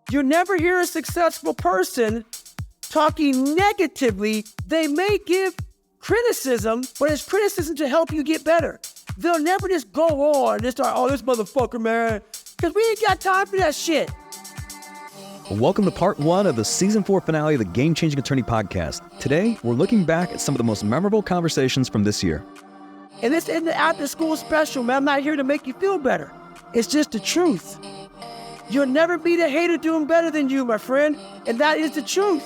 You never hear a successful person talking negatively. They may give criticism, but it's criticism to help you get better. They'll never just go on and start, oh, this motherfucker, man, because we ain't got time for that shit. Welcome to part 1 of the season 4 finale of the Game Changing Attorney podcast. Today, we're looking back at some of the most memorable conversations from this year. And this isn't the after school special, man. I'm not here to make you feel better. It's just the truth. You'll never meet a hater doing better than you, my friend. And that is the truth.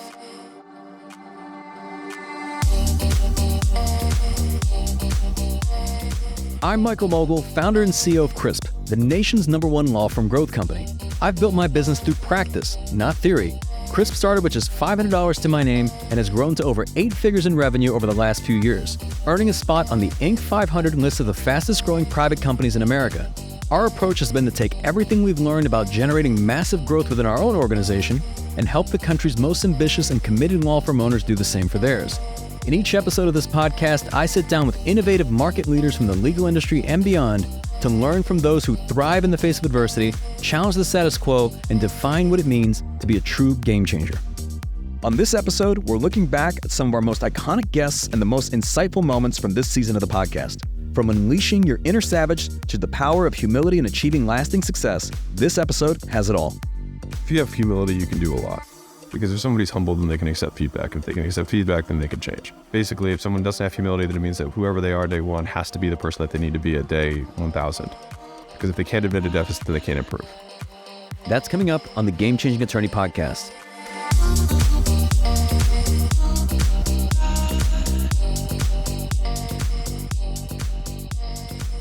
I'm Michael Mogul, founder and CEO of CRISP, the nation's #1 law firm growth company. I've built my business through practice, not theory. CRISP started with just $500 to my name and has grown to over 8 figures in revenue over the last few years, earning a spot on the Inc. 500 list of the fastest growing private companies in America. Our approach has been to take everything we've learned about generating massive growth within our own organization and help the country's most ambitious and committed law firm owners do the same for theirs. In each episode of this podcast, I sit down with innovative market leaders from the legal industry and beyond to learn from those who thrive in the face of adversity, challenge the status quo, and define what it means to be a true game changer. On this episode, we're looking back at some of our most iconic guests and the most insightful moments from this season of the podcast. From unleashing your inner savage to the power of humility and achieving lasting success, this episode has it all. If you have humility, you can do a lot. Because if somebody's humble, then they can accept feedback. If they can accept feedback, then they can change. Basically, if someone doesn't have humility, then it means that whoever they are day 1 has to be the person that they need to be at day 1,000. Because if they can't admit a deficit, then they can't improve. That's coming up on the Game Changing Attorney podcast.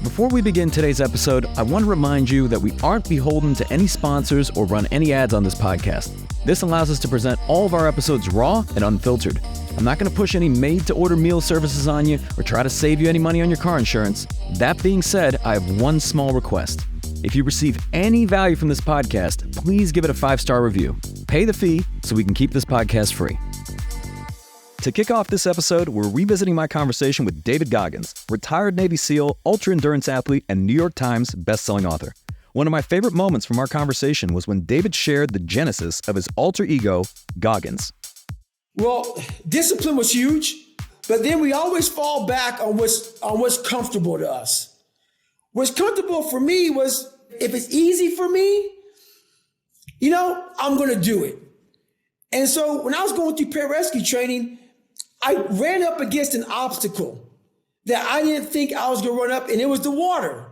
Before we begin today's episode, I want to remind you that we aren't beholden to any sponsors or run any ads on this podcast. This allows us to present all of our episodes raw and unfiltered. I'm not going to push any made-to-order meal services on you or try to save you any money on your car insurance. That being said, I have one small request. If you receive any value from this podcast, please give it a 5-star review. Pay the fee so we can keep this podcast free. To kick off this episode, we're revisiting my conversation with David Goggins, retired Navy SEAL, ultra-endurance athlete, and New York Times best-selling author. One of my favorite moments from our conversation was when David shared the genesis of his alter ego, Goggins. Well, discipline was huge, but then we always fall back on what's comfortable to us. What's comfortable for me was, if it's easy for me, I'm going to do it. And so when I was going through pararescue training, I ran up against an obstacle that I didn't think I was going to run up, and it was the water.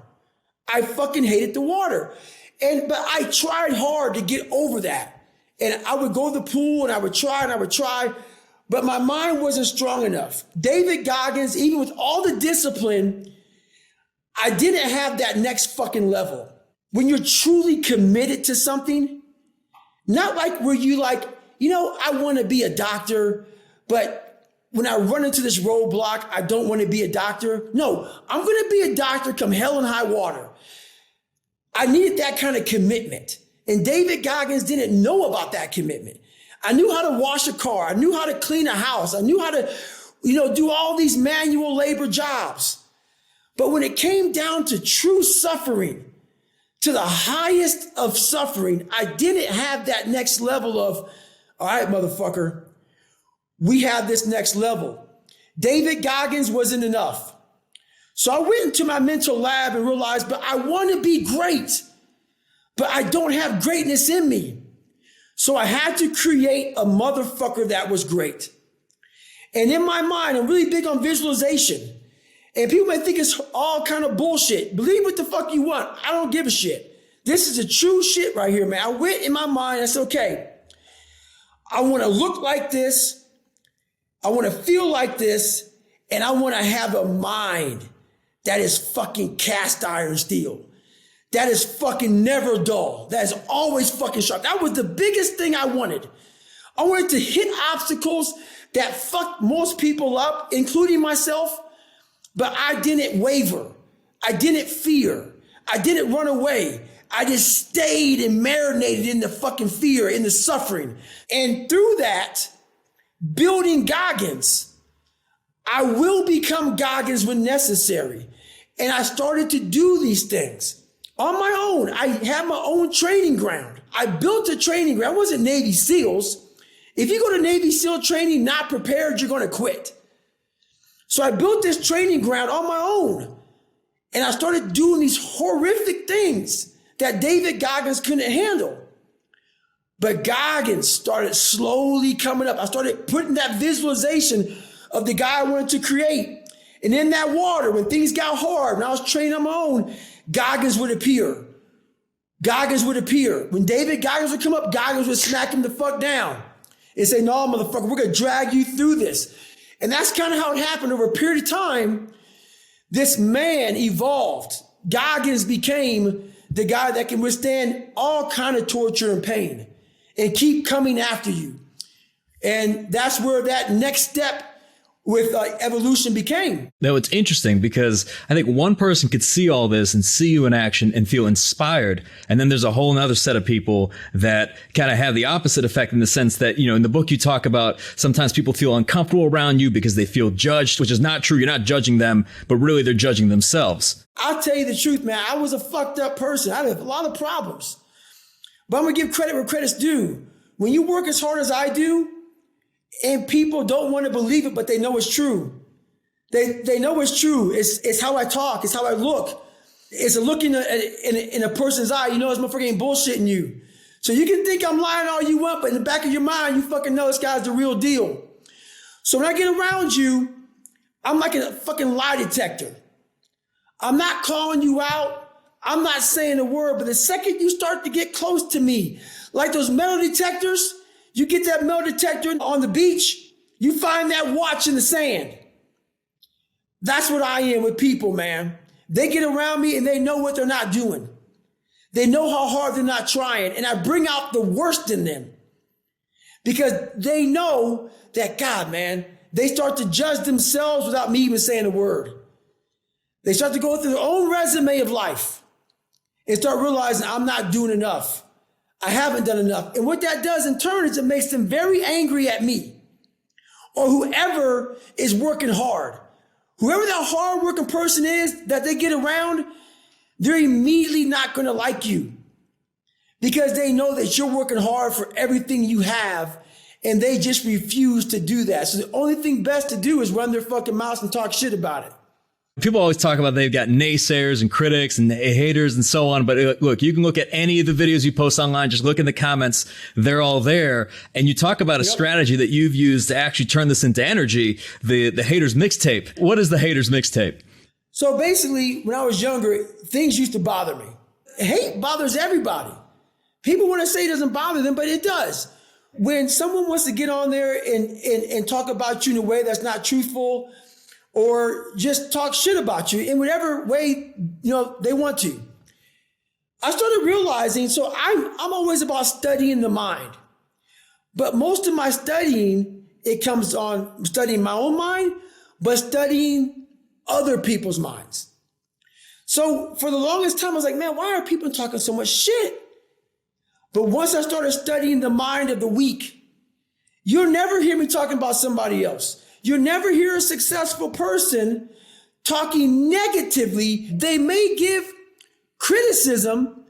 I fucking hated the water. But I tried hard to get over that. And I would go to the pool and I would try, but my mind wasn't strong enough. David Goggins, even with all the discipline, I didn't have that next fucking level. When you're truly committed to something, not like where you I want to be a doctor, but when I run into this roadblock, I don't want to be a doctor. No, I'm going to be a doctor come hell and high water. I needed that kind of commitment. And David Goggins didn't know about that commitment. I knew how to wash a car. I knew how to clean a house. I knew how to, do all these manual labor jobs. But when it came down to true suffering, to the highest of suffering, I didn't have that next level of, all right, motherfucker, we have this next level. David Goggins wasn't enough. So I went into my mental lab and realized, but I want to be great, but I don't have greatness in me. So I had to create a motherfucker that was great. And in my mind, I'm really big on visualization. And people may think it's all kind of bullshit. Believe what the fuck you want. I don't give a shit. This is the true shit right here, man. I went in my mind, I said, okay, I want to look like this. I want to feel like this. And I want to have a mind that is fucking cast iron steel. That is fucking never dull. That is always fucking sharp. That was the biggest thing I wanted. I wanted to hit obstacles that fucked most people up, including myself. But I didn't waver. I didn't fear. I didn't run away. I just stayed and marinated in the fucking fear, in the suffering. And through that, building Goggins, I will become Goggins when necessary. And I started to do these things. On my own. I had my own training ground. I built a training ground. I wasn't Navy SEALs. If you go to Navy SEAL training not prepared, you're going to quit. So I built this training ground on my own. And I started doing these horrific things that David Goggins couldn't handle. But Goggins started slowly coming up. I started putting that visualization of the guy I wanted to create. And in that water, when things got hard and I was training on my own, Goggins would appear. Goggins would appear. When David Goggins would come up, Goggins would smack him the fuck down and say, no, motherfucker, we're going to drag you through this. And that's kind of how it happened over a period of time. This man evolved. Goggins became the guy that can withstand all kind of torture and pain and keep coming after you. And that's where that next step with evolution became. Now, it's interesting because I think one person could see all this and see you in action and feel inspired. And then there's a whole nother set of people that kind of have the opposite effect in the sense that, in the book you talk about sometimes people feel uncomfortable around you because they feel judged, which is not true. You're not judging them, but really they're judging themselves. I'll tell you the truth, man. I was a fucked up person. I had a lot of problems. But I'm going to give credit where credit's due. When you work as hard as I do, and people don't want to believe it, but they know it's true. They know it's true. It's how I talk. It's how I look. It's a look in a person's eye. You know this motherfucker ain't bullshitting you. So you can think I'm lying all you want, but in the back of your mind, you fucking know this guy's the real deal. So when I get around you, I'm like a fucking lie detector. I'm not calling you out. I'm not saying a word, but the second you start to get close to me, like those metal detectors, you get that metal detector on the beach, you find that watch in the sand. That's what I am with people, man. They get around me and they know what they're not doing. They know how hard they're not trying. And I bring out the worst in them because they know that, God, man, they start to judge themselves without me even saying a word. They start to go through their own resume of life and start realizing I'm not doing enough. I haven't done enough. And what that does in turn is it makes them very angry at me or whoever is working hard. Whoever that hard-working person is that they get around, they're immediately not going to like you because they know that you're working hard for everything you have and they just refuse to do that. So the only thing best to do is run their fucking mouths and talk shit about it. People always talk about they've got naysayers and critics and haters and so on. But look, you can look at any of the videos you post online. Just look in the comments. They're all there. And you talk about a strategy that you've used to actually turn this into energy, the haters mixtape. What is the haters mixtape? So basically, when I was younger, things used to bother me. Hate bothers everybody. People want to say it doesn't bother them, but it does. When someone wants to get on there and talk about you in a way that's not truthful, or just talk shit about you in whatever way, they want to. I started realizing, so I'm always about studying the mind. But most of my studying, it comes on studying my own mind, but studying other people's minds. So for the longest time, I was like, man, why are people talking so much shit? But once I started studying the mind of the weak, you'll never hear me talking about somebody else. You'll never hear a successful person talking negatively. They may give criticism,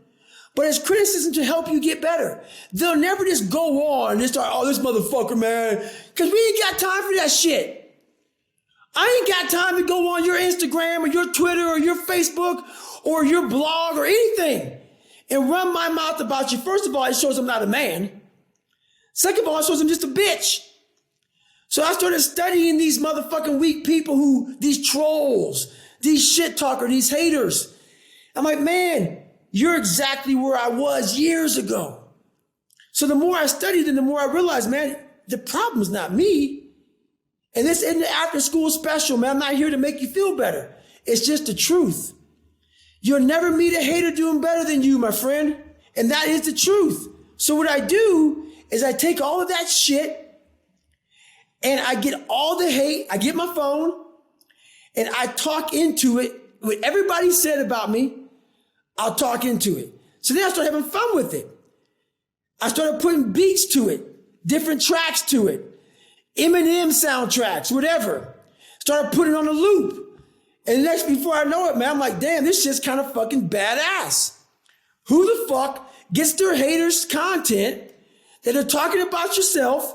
but it's criticism to help you get better. They'll never just go on and start, this motherfucker, man, because we ain't got time for that shit. I ain't got time to go on your Instagram or your Twitter or your Facebook or your blog or anything and run my mouth about you. First of all, it shows I'm not a man. Second of all, it shows I'm just a bitch. So I started studying these motherfucking weak people these trolls, these shit talkers, these haters. I'm like, man, you're exactly where I was years ago. So the more I studied and the more I realized, man, the problem's not me. And this isn't the after school special, man. I'm not here to make you feel better. It's just the truth. You'll never meet a hater doing better than you, my friend. And that is the truth. So what I do is I take all of that shit and I get all the hate. I get my phone and I talk into it. What everybody said about me, I'll talk into it. So then I started having fun with it. I started putting beats to it, different tracks to it, Eminem soundtracks, whatever. Started putting it on a loop. And before I know it, man, I'm like, damn, this shit's kind of fucking badass. Who the fuck gets their haters' content that are talking about yourself?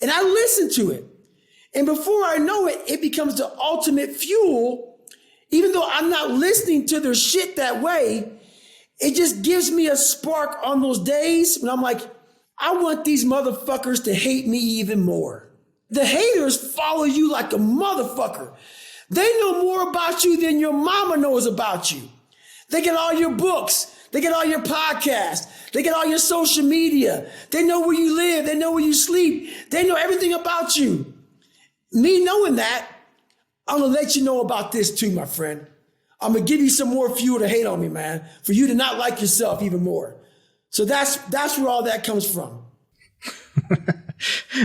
And I listen to it. And before I know it, it becomes the ultimate fuel. Even though I'm not listening to their shit that way, it just gives me a spark on those days when I'm like, I want these motherfuckers to hate me even more. The haters follow you like a motherfucker. They know more about you than your mama knows about you. They get all your books. They get all your podcasts. They get all your social media. They know where you live. They know where you sleep. They know everything about you. Me knowing that, I'm going to let you know about this too, my friend. I'm going to give you some more fuel to hate on me, man, for you to not like yourself even more. So that's where all that comes from.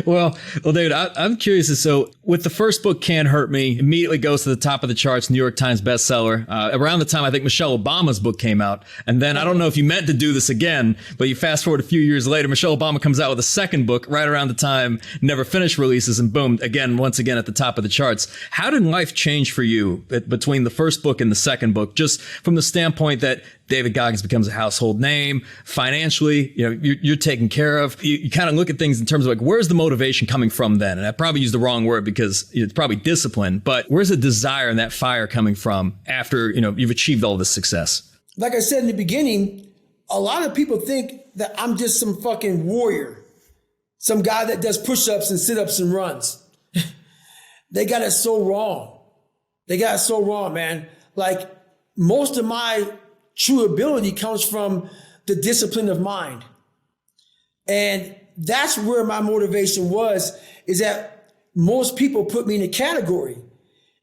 Well, David, I'm curious. So with the first book, Can't Hurt Me, immediately goes to the top of the charts, New York Times bestseller. Around the time I think Michelle Obama's book came out. And then I don't know if you meant to do this again, but you fast forward a few years later, Michelle Obama comes out with a second book right around the time Never Finished releases, and boom, once again at the top of the charts. How did life change for you between the first book and the second book, just from the standpoint that David Goggins becomes a household name financially, you're taken care of. You kind of look at things in terms of like, where's the motivation coming from then? And I probably used the wrong word because it's probably discipline, but where's the desire and that fire coming from after, you've achieved all this success? Like I said in the beginning, a lot of people think that I'm just some fucking warrior, some guy that does push-ups and sit-ups and runs. They got it so wrong. They got it so wrong, man. Like, most of my true ability comes from the discipline of mind. And that's where my motivation was, is that most people put me in a category.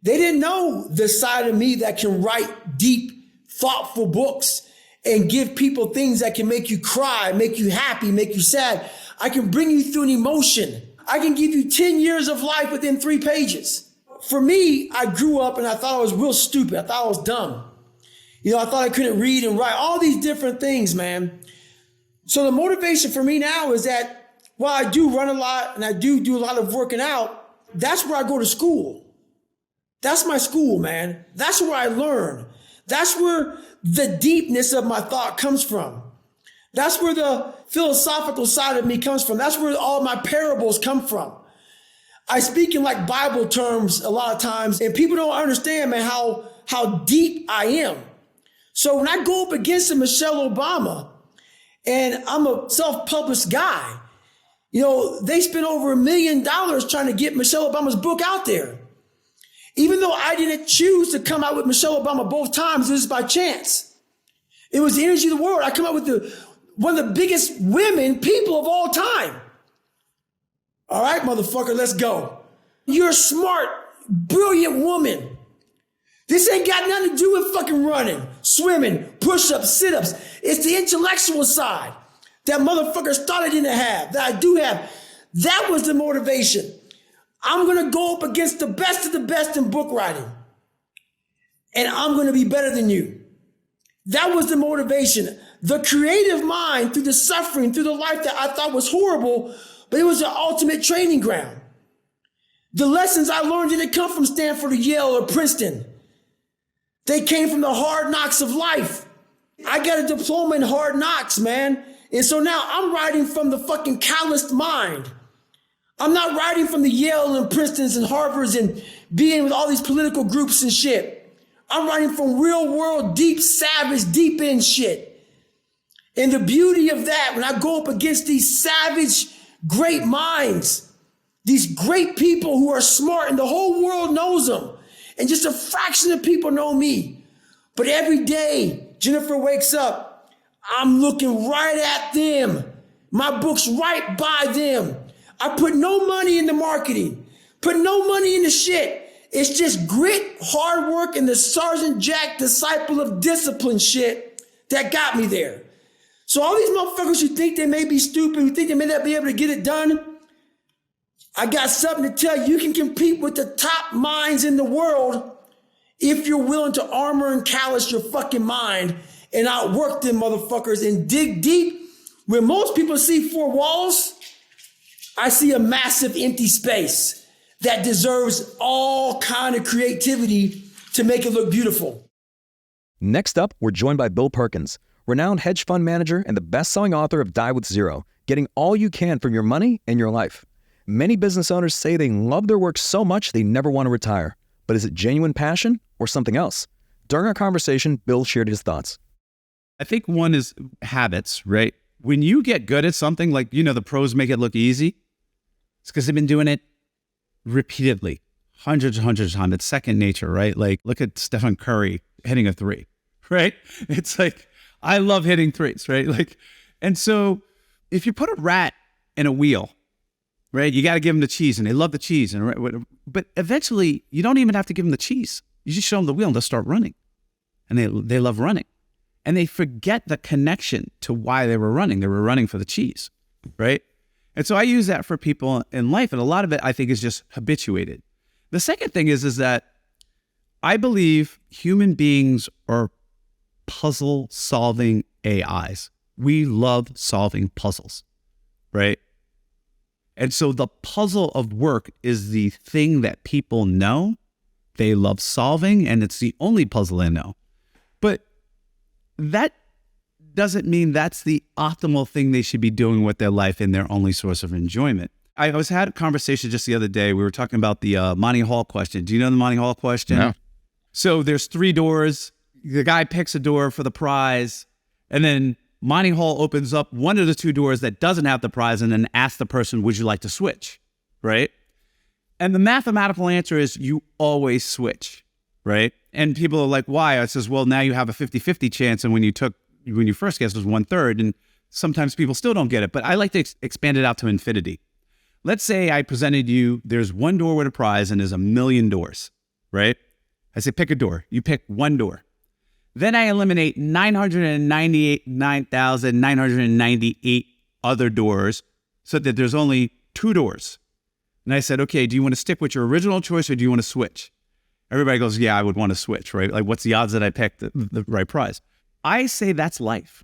They didn't know the side of me that can write deep, thoughtful books and give people things that can make you cry, make you happy, make you sad. I can bring you through an emotion. I can give you 10 years of life within 3 pages. For me, I grew up and I thought I was real stupid. I thought I was dumb. I thought I couldn't read and write, all these different things, man. So the motivation for me now is that while I do run a lot and I do a lot of working out, that's where I go to school. That's my school, man. That's where I learn. That's where the deepness of my thought comes from. That's where the philosophical side of me comes from. That's where all my parables come from. I speak in like Bible terms a lot of times, and people don't understand, man, how deep I am. So when I go up against a Michelle Obama, and I'm a self-published guy, they spent over $1 million trying to get Michelle Obama's book out there. Even though I didn't choose to come out with Michelle Obama both times, it was by chance. It was the energy of the world. I come out with one of the biggest people of all time. All right, motherfucker, let's go. You're a smart, brilliant woman. This ain't got nothing to do with fucking running, swimming, push-ups, sit-ups. It's the intellectual side that motherfuckers thought I didn't have, that I do have. That was the motivation. I'm going to go up against the best of the best in book writing. And I'm going to be better than you. That was the motivation. The creative mind through the suffering, through the life that I thought was horrible, but it was the ultimate training ground. The lessons I learned didn't come from Stanford or Yale or Princeton. They came from the hard knocks of life. I got a diploma in hard knocks, man. And so now I'm writing from the fucking calloused mind. I'm not writing from the Yale and Princetons and Harvards and being with all these political groups and shit. I'm writing from real world, deep, savage, deep end shit. And the beauty of that, when I go up against these savage, great minds, these great people who are smart and the whole world knows them, and just a fraction of people know me. But every day, Jennifer wakes up, I'm looking right at them. My book's right by them. I put no money into marketing, put no money into shit. It's just grit, hard work, and the Sergeant Jack disciple of discipline shit that got me there. So all these motherfuckers who think they may be stupid, who think they may not be able to get it done, I got something to tell you. You can compete with the top minds in the world if you're willing to armor and callous your fucking mind and outwork them motherfuckers and dig deep. When most people see 4 walls, I see a massive empty space that deserves all kind of creativity to make it look beautiful. Next up, we're joined by Bill Perkins, renowned hedge fund manager and the best-selling author of Die with Zero, getting all you can from your money and your life. Many business owners say they love their work so much they never want to retire. But is it genuine passion or something else? During our conversation, Bill shared his thoughts. I think one is habits, right? When you get good at something, like, the pros make it look easy. It's because they've been doing it repeatedly, hundreds of times. It's second nature, right? Like, look at Stephen Curry hitting a three, right? It's like, I love hitting threes, right? Like, and so if you put a rat in a wheel, right, you got to give them the cheese, and they love the cheese. But eventually, you don't even have to give them the cheese. You just show them the wheel and they'll start running. And they love running. And they forget the connection to why they were running. They were running for the cheese, right? And so I use that for people in life. And a lot of it, I think, is just habituated. The second thing is that I believe human beings are puzzle-solving AIs. We love solving puzzles, right? And so the puzzle of work is the thing that people know they love solving, and it's the only puzzle they know. But that doesn't mean that's the optimal thing they should be doing with their life and their only source of enjoyment. I had a conversation just the other day. We were talking about the Monty Hall question. Do you know the Monty Hall question? No. So there's 3 doors. The guy picks a door for the prize, and then Monty Hall opens up one of the 2 doors that doesn't have the prize and then asks the person, would you like to switch, right? And the mathematical answer is you always switch, right? And people are like, why? I says, well, now you have a 50-50 chance, and when you first guessed, it was 1/3, and sometimes people still don't get it. But I like to expand it out to infinity. Let's say I presented you, there's 1 door with a prize and there's 1,000,000 doors, right? I say, pick a door. You pick 1 door. Then I eliminate 998 other doors so that there's only 2 doors. And I said, okay, do you want to stick with your original choice or do you want to switch? Everybody goes, yeah, I would want to switch, right? Like, what's the odds that I pick the right prize? I say that's life.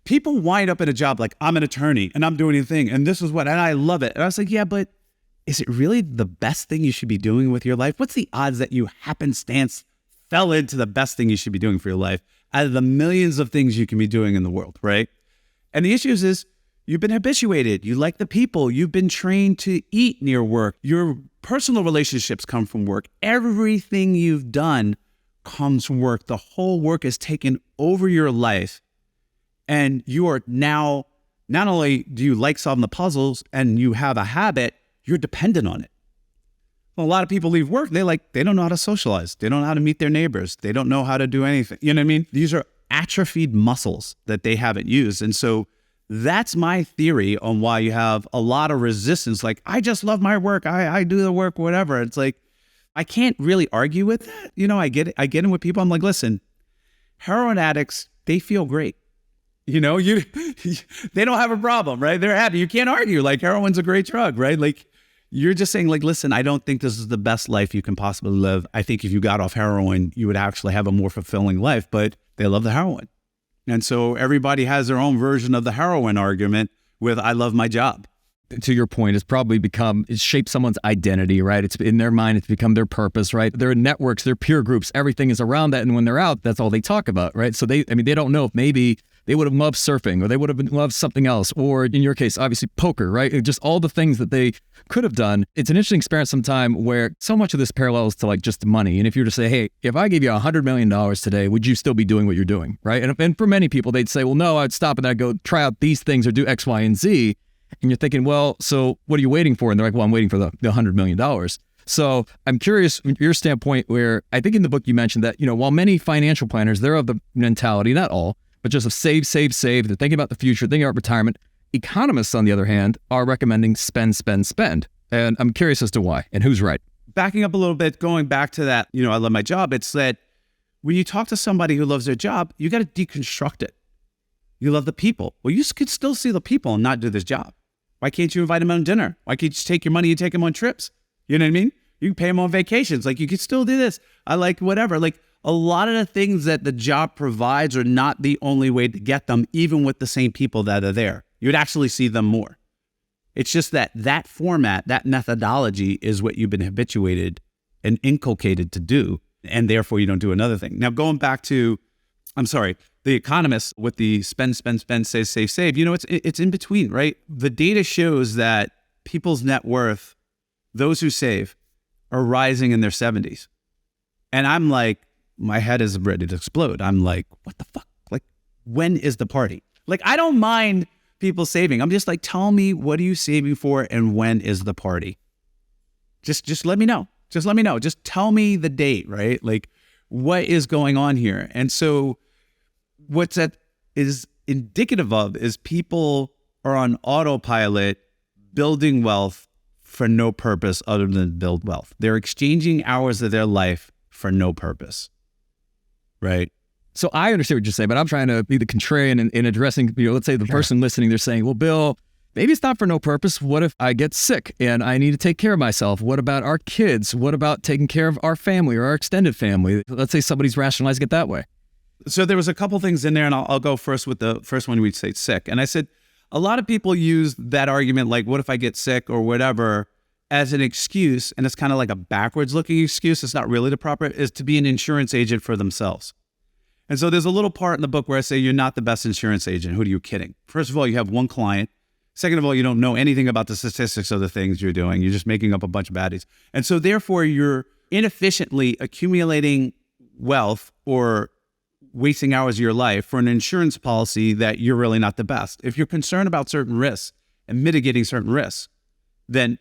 People wind up in a job like, I'm an attorney and I'm doing a thing and this is what, and I love it. And I was like, yeah, but is it really the best thing you should be doing with your life? What's the odds that you happenstance fell into the best thing you should be doing for your life out of the millions of things you can be doing in the world, right? And the issue is you've been habituated. You like the people. You've been trained to eat near work. Your personal relationships come from work. Everything you've done comes from work. The whole work is taken over your life. And you are now, not only do you like solving the puzzles and you have a habit, you're dependent on it. Well, a lot of people leave work. They don't know how to socialize. They don't know how to meet their neighbors. They don't know how to do anything. You know what I mean? These are atrophied muscles that they haven't used. And so that's my theory on why you have a lot of resistance. Like, I just love my work. I do the work, whatever. It's like, I can't really argue with that. I get it. I get in with people. I'm like, listen, heroin addicts, they feel great. They don't have a problem, right? They're happy. You can't argue. Like, heroin's a great drug, right? Like, you're just saying, like, listen, I don't think this is the best life you can possibly live. I think if you got off heroin, you would actually have a more fulfilling life, but they love the heroin. And so everybody has their own version of the heroin argument with, I love my job. To your point, it's shaped someone's identity, right? It's in their mind, it's become their purpose, right? Their networks, their peer groups, everything is around that. And when they're out, that's all they talk about, right? So they don't know if maybe they would have loved surfing or they would have loved something else. Or in your case, obviously poker, right? Just all the things that they could have done. It's an interesting experience sometime where so much of this parallels to like just money. And if you were to say, hey, if I gave you $100 million today, would you still be doing what you're doing, right? And for many people, they'd say, well, no, I'd stop and I'd go try out these things or do X, Y, and Z. And you're thinking, well, so what are you waiting for? And they're like, well, I'm waiting for the $100 million. So I'm curious from your standpoint, where I think in the book you mentioned that, while many financial planners, they're of the mentality, not all, but just of save. They're thinking about the future, thinking about retirement. Economists, on the other hand, are recommending spend. And I'm curious as to why and who's right. Backing up a little bit, going back to that, I love my job. It's that when you talk to somebody who loves their job, you got to deconstruct it. You love the people. Well, you could still see the people and not do this job. Why can't you invite them on dinner? Why can't you just take your money and take them on trips? You know what I mean? You can pay them on vacations. Like, you could still do this. I like whatever. Like, a lot of the things that the job provides are not the only way to get them, even with the same people that are there. You'd actually see them more. It's just that format, that methodology is what you've been habituated and inculcated to do, and therefore you don't do another thing. Now, going back to The economists with the spend, save, save, it's in between, right? The data shows that people's net worth, those who save, are rising in their 70s. And I'm like, my head is ready to explode. I'm like, what the fuck? Like, when is the party? Like, I don't mind people saving. I'm just like, tell me, what are you saving for and when is the party? Just let me know. Just let me know. Just tell me the date, right? Like, what is going on here? And so what's that is indicative of is people are on autopilot building wealth for no purpose other than build wealth. They're exchanging hours of their life for no purpose, right? So I understand what you're saying, but I'm trying to be the contrarian in addressing, let's say the person listening, they're saying, well, Bill, maybe it's not for no purpose. What if I get sick and I need to take care of myself? What about our kids? What about taking care of our family or our extended family? Let's say somebody's rationalizing it that way. So there was a couple things in there, and I'll go first with the first one. We'd say sick. And I said, a lot of people use that argument, like, what if I get sick or whatever, as an excuse. And it's kind of like a backwards looking excuse. It's not really the proper, is to be an insurance agent for themselves. And so there's a little part in the book where I say, you're not the best insurance agent. Who are you kidding? First of all, you have one client. Second of all, you don't know anything about the statistics of the things you're doing. You're just making up a bunch of baddies. And so therefore, you're inefficiently accumulating wealth or wasting hours of your life for an insurance policy that you're really not the best. If you're concerned about certain risks and mitigating certain risks, then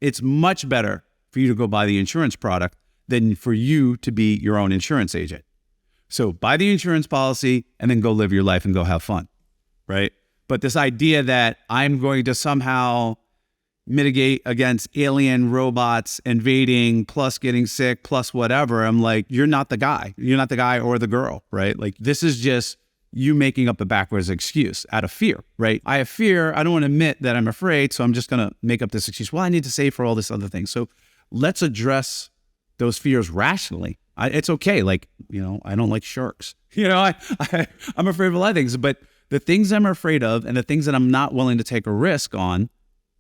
it's much better for you to go buy the insurance product than for you to be your own insurance agent. So buy the insurance policy and then go live your life and go have fun, right? But this idea that I'm going to somehow mitigate against alien robots invading, plus getting sick, plus whatever, I'm like, you're not the guy. You're not the guy or the girl, right? Like, this is just you making up a backwards excuse out of fear, right? I have fear. I don't want to admit that I'm afraid, so I'm just going to make up this excuse. Well, I need to save for all this other thing. So let's address those fears rationally. It's okay. Like, I don't like sharks. I'm afraid of a lot of things, but the things I'm afraid of and the things that I'm not willing to take a risk on,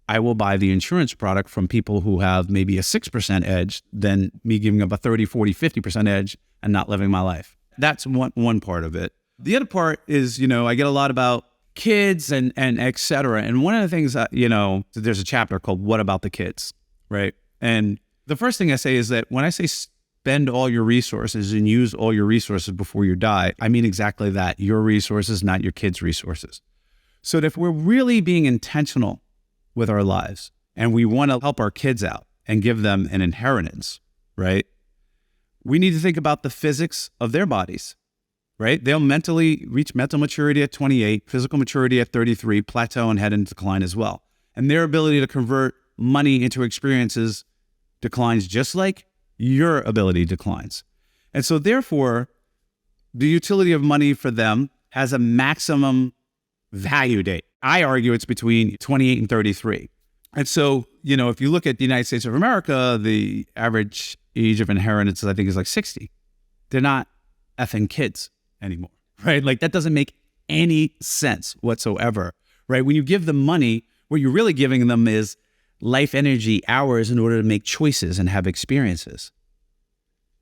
I will buy the insurance product from people who have maybe a 6% edge than me giving up a 30, 40, 50% edge and not living my life. That's one part of it. The other part is, I get a lot about kids and et cetera. And one of the things that, there's a chapter called What About the Kids, right? And the first thing I say is that when I say spend all your resources and use all your resources before you die, I mean exactly that. Your resources, not your kids' resources. So that if we're really being intentional with our lives and we want to help our kids out and give them an inheritance, right? We need to think about the physics of their bodies, right? They'll mentally reach mental maturity at 28, physical maturity at 33, plateau and head into decline as well. And their ability to convert money into experiences declines just like your ability declines. And so therefore, the utility of money for them has a maximum value date. I argue it's between 28 and 33. And so, if you look at the United States of America, the average age of inheritance, I think, is like 60. They're not effing kids anymore, right? Like, that doesn't make any sense whatsoever, right? When you give them money, what you're really giving them is life energy, hours in order to make choices and have experiences.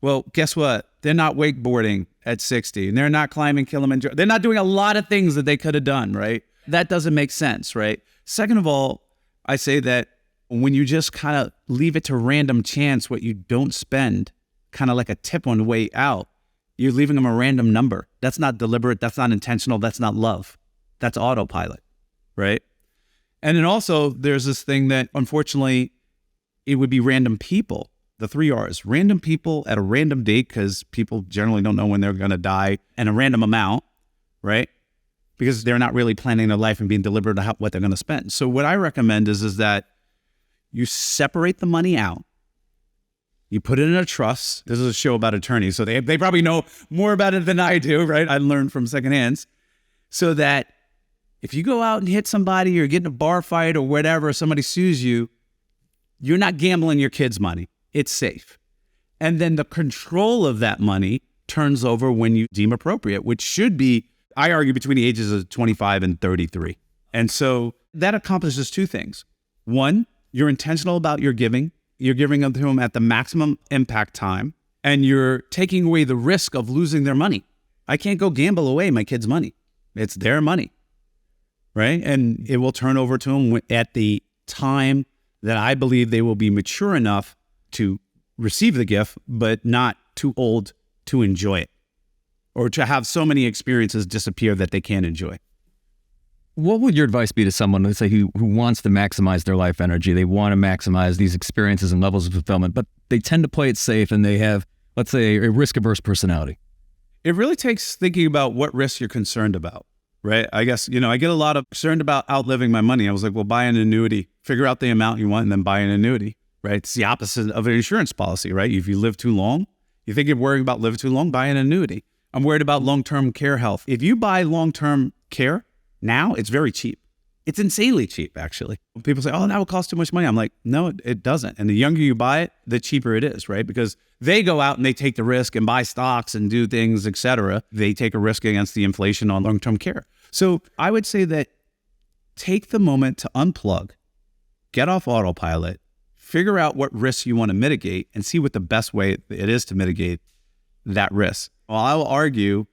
Well, guess what? They're not wakeboarding at 60, and they're not climbing Kilimanjaro. They're not doing a lot of things that they could have done, right? That doesn't make sense, right? Second of all, I say that when you just kind of leave it to random chance what you don't spend, kind of like a tip on the way out, you're leaving them a random number. That's not deliberate. That's not intentional. That's not love. That's autopilot, right? And then also there's this thing that unfortunately it would be random people. The 3 R's, random people at a random date, because people generally don't know when they're going to die, and a random amount, right? Because they're not really planning their life and being deliberate about what they're going to spend. So what I recommend is that you separate the money out. You put it in a trust. This is a show about attorneys, so they probably know more about it than I do, right? I learned from secondhand. So that if you go out and hit somebody or get in a bar fight or whatever, somebody sues you, you're not gambling your kids' money. It's safe. And then the control of that money turns over when you deem appropriate, which should be, I argue, between the ages of 25 and 33. And so that accomplishes two things. One, you're intentional about your giving. You're giving them to them at the maximum impact time, and you're taking away the risk of losing their money. I can't go gamble away my kids' money. It's their money, right? And it will turn over to them at the time that I believe they will be mature enough to receive the gift, but not too old to enjoy it, or to have so many experiences disappear that they can't enjoy. What would your advice be to someone, let's say, who wants to maximize their life energy? They want to maximize these experiences and levels of fulfillment, but they tend to play it safe and they have, let's say, a risk-averse personality. It really takes thinking about what risks you're concerned about, right? I guess, I get a lot of concerned about outliving my money. I was like, well, buy an annuity, figure out the amount you want, and then buy an annuity, right? It's the opposite of an insurance policy, right? If you live too long, you think you're worrying about living too long, buy an annuity. I'm worried about long-term care health. If you buy long-term care now, it's very cheap. It's insanely cheap, actually. People say, oh, that would cost too much money. I'm like, no, it doesn't. And the younger you buy it, the cheaper it is, right? Because they go out and they take the risk and buy stocks and do things, et cetera. They take a risk against the inflation on long-term care. So I would say that take the moment to unplug, get off autopilot, figure out what risks you want to mitigate, and see what the best way it is to mitigate that risk. Well, I will argue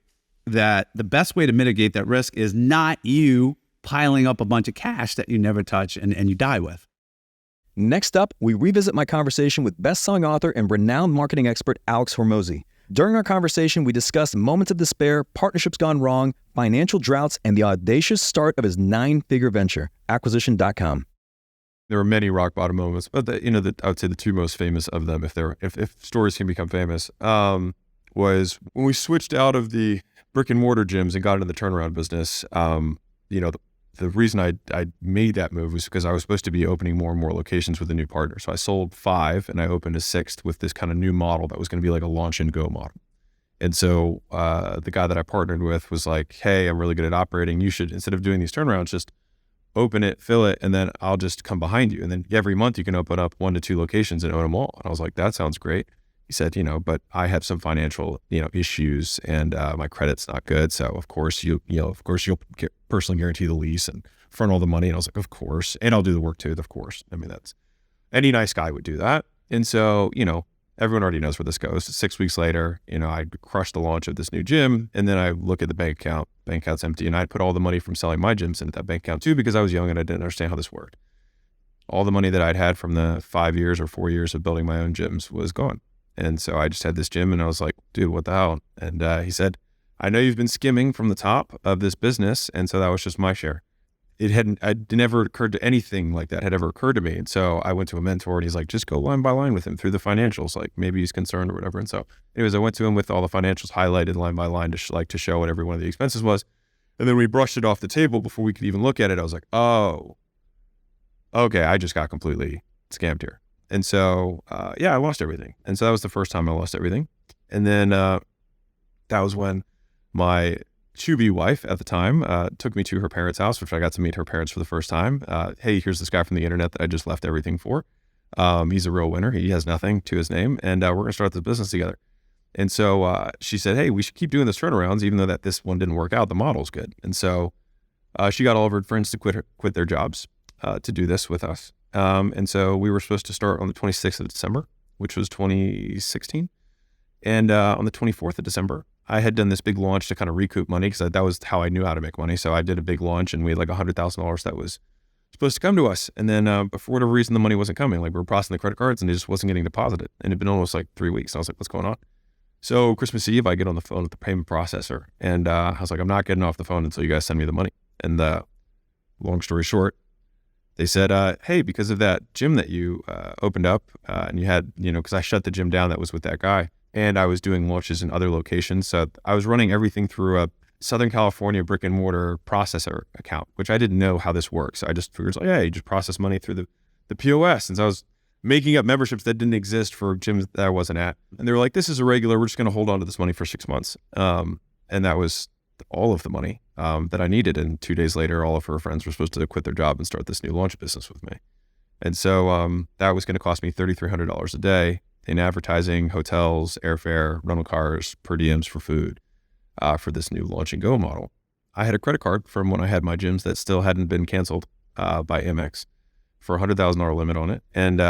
that the best way to mitigate that risk is not you piling up a bunch of cash that you never touch and you die with. Next up, we revisit my conversation with best-selling author and renowned marketing expert Alex Hormozi. During our conversation, we discussed moments of despair, partnerships gone wrong, financial droughts, and the audacious start of his 9-figure venture, acquisition.com. There were many rock bottom moments, but I would say the two most famous of them, if stories can become famous, was when we switched out of the brick and mortar gyms and got into the turnaround business. The reason I made that move was because I was supposed to be opening more and more locations with a new partner. So I sold 5 and I opened a 6th with this kind of new model that was going to be like a launch and go model. And so the guy that I partnered with was like, hey, I'm really good at operating. You should, instead of doing these turnarounds, just open it, fill it, and then I'll just come behind you. And then every month you can open up 1 to 2 locations and own them all. And I was like, that sounds great. He said, but I have some financial, issues and my credit's not good. So of course you'll personally guarantee the lease and front all the money. And I was like, of course. And I'll do the work too, of course. I mean, that's any nice guy would do that. And so, everyone already knows where this goes. 6 weeks later, I crushed the launch of this new gym. And then I look at the bank account's empty. And I put all the money from selling my gyms into that bank account too, because I was young and I didn't understand how this worked. All the money that I'd had from the 5 years or 4 years of building my own gyms was gone. And so I just had this gym and I was like, dude, what the hell? And he said, I know you've been skimming from the top of this business. And so that was just my share. It never occurred to anything like that had ever occurred to me. And so I went to a mentor and he's like, just go line by line with him through the financials. Like maybe he's concerned or whatever. And so anyways, I went to him with all the financials highlighted line by line to show what every one of the expenses was. And then we brushed it off the table before we could even look at it. I was like, oh, okay. I just got completely scammed here. And so, I lost everything. And so that was the first time I lost everything. And then that was when my to-be wife at the time took me to her parents' house, which I got to meet her parents for the first time. Hey, here's this guy from the internet that I just left everything for. He's a real winner. He has nothing to his name. And we're going to start this business together. And so she said, hey, we should keep doing this turnarounds, even though this one didn't work out. The model's good. And so she got all of her friends to quit their jobs to do this with us. And so we were supposed to start on the 26th of December, which was 2016. And on the 24th of December, I had done this big launch to kind of recoup money because that was how I knew how to make money. So I did a big launch and we had like $100,000 that was supposed to come to us. And then for whatever reason, the money wasn't coming. Like we were processing the credit cards and it just wasn't getting deposited. And it'd been almost like 3 weeks. And I was like, what's going on? So Christmas Eve, I get on the phone with the payment processor and I was like, I'm not getting off the phone until you guys send me the money. And long story short, they said, hey, because of that gym that you opened up and you had, because I shut the gym down that was with that guy and I was doing launches in other locations. So I was running everything through a Southern California brick and mortar processor account, which I didn't know how this works. So I just figured, yeah, you just process money through the POS. And so I was making up memberships that didn't exist for gyms that I wasn't at. And they were like, this is irregular. We're just going to hold on to this money for 6 months. And that was all of the money that I needed. And 2 days later, all of her friends were supposed to quit their job and start this new launch business with me. And so that was going to cost me $3,300 a day in advertising, hotels, airfare, rental cars, per diems for food for this new launch and go model. I had a credit card from when I had my gyms that still hadn't been canceled by Amex for $100,000 limit on it. And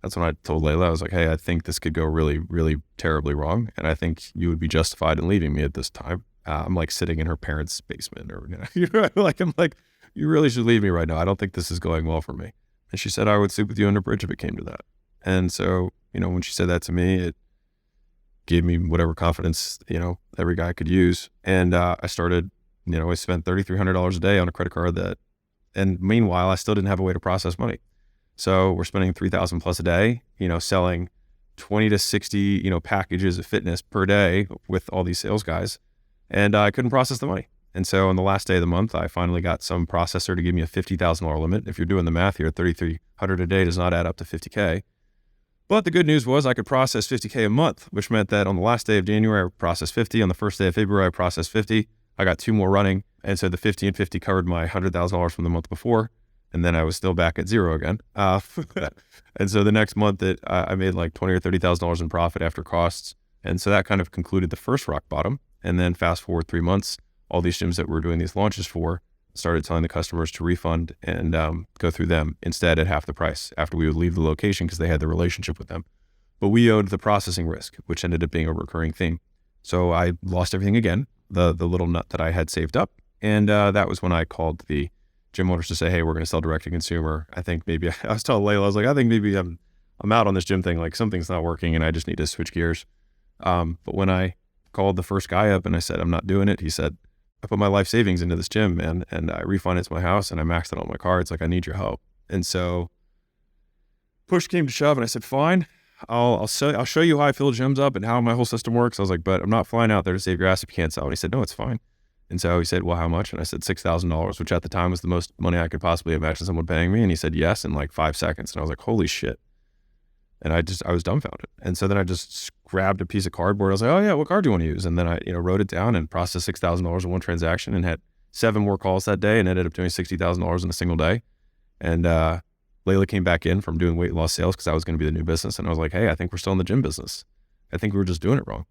That's when I told Layla, I was like, hey, I think this could go really, really terribly wrong. And I think you would be justified in leaving me at this time. I'm like sitting in her parents' basement or, I'm like, you really should leave me right now. I don't think this is going well for me. And she said, I would sleep with you under a bridge if it came to that. And so, when she said that to me, it gave me whatever confidence, every guy could use. And I started, I spent $3,300 a day on a credit card and meanwhile, I still didn't have a way to process money. So we're spending $3,000 plus a day, selling 20 to 60, packages of fitness per day with all these sales guys. And I couldn't process the money. And so on the last day of the month, I finally got some processor to give me a $50,000 limit. If you're doing the math here, $3,300 a day does not add up to $50K. But the good news was I could process $50K a month, which meant that on the last day of January, I processed 50. On the first day of February, I processed 50. I got 2 more running. And so the 50 and 50 covered my $100,000 from the month before. And then I was still back at zero again. And so the next month I made like $20,000 or $30,000 in profit after costs. And so that kind of concluded the first rock bottom. And then fast forward 3 months, all these gyms that we're doing these launches for started telling the customers to refund and go through them instead at half the price after we would leave the location because they had the relationship with them. But we owed the processing risk, which ended up being a recurring theme. So I lost everything again, the little nut that I had saved up. And that was when I called the gym owners to say, hey, we're going to sell direct to consumer. I think maybe, I was telling Layla, I was like, I think maybe I'm out on this gym thing. Like something's not working and I just need to switch gears. But when I called the first guy up and I said, I'm not doing it. He said, I put my life savings into this gym, man, and I refinanced my house and I maxed it on my cards. Like, I need your help. And so push came to shove and I said, fine, I'll show you how I fill gyms up and how my whole system works. I was like, but I'm not flying out there to save your ass if you can't sell. And he said, no, it's fine. And so he said, well, how much? And I said, $6,000, which at the time was the most money I could possibly imagine someone paying me. And he said, yes, in like 5 seconds. And I was like, holy shit. And I was dumbfounded. And so then I just grabbed a piece of cardboard. I was like, oh yeah, what card do you want to use? And then I, wrote it down and processed $6,000 in one transaction and had 7 more calls that day and ended up doing $60,000 in a single day. And Layla came back in from doing weight loss sales because I was going to be the new business. And I was like, hey, I think we're still in the gym business. I think we were just doing it wrong.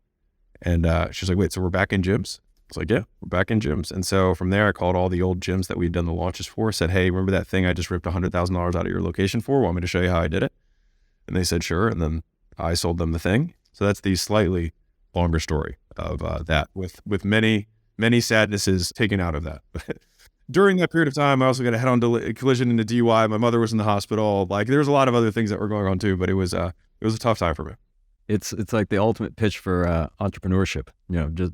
And she was like, wait, so we're back in gyms? I was like, yeah, we're back in gyms. And so from there, I called all the old gyms that we'd done the launches for, said, hey, remember that thing I just ripped $100,000 out of your location for? Want me to show you how I did it? And they said, sure. And then I sold them the thing. So that's the slightly longer story of that with many, many sadnesses taken out of that. During that period of time, I also got a head-on collision into DUI. My mother was in the hospital. Like there was a lot of other things that were going on too, but it was a tough time for me. It's like the ultimate pitch for entrepreneurship,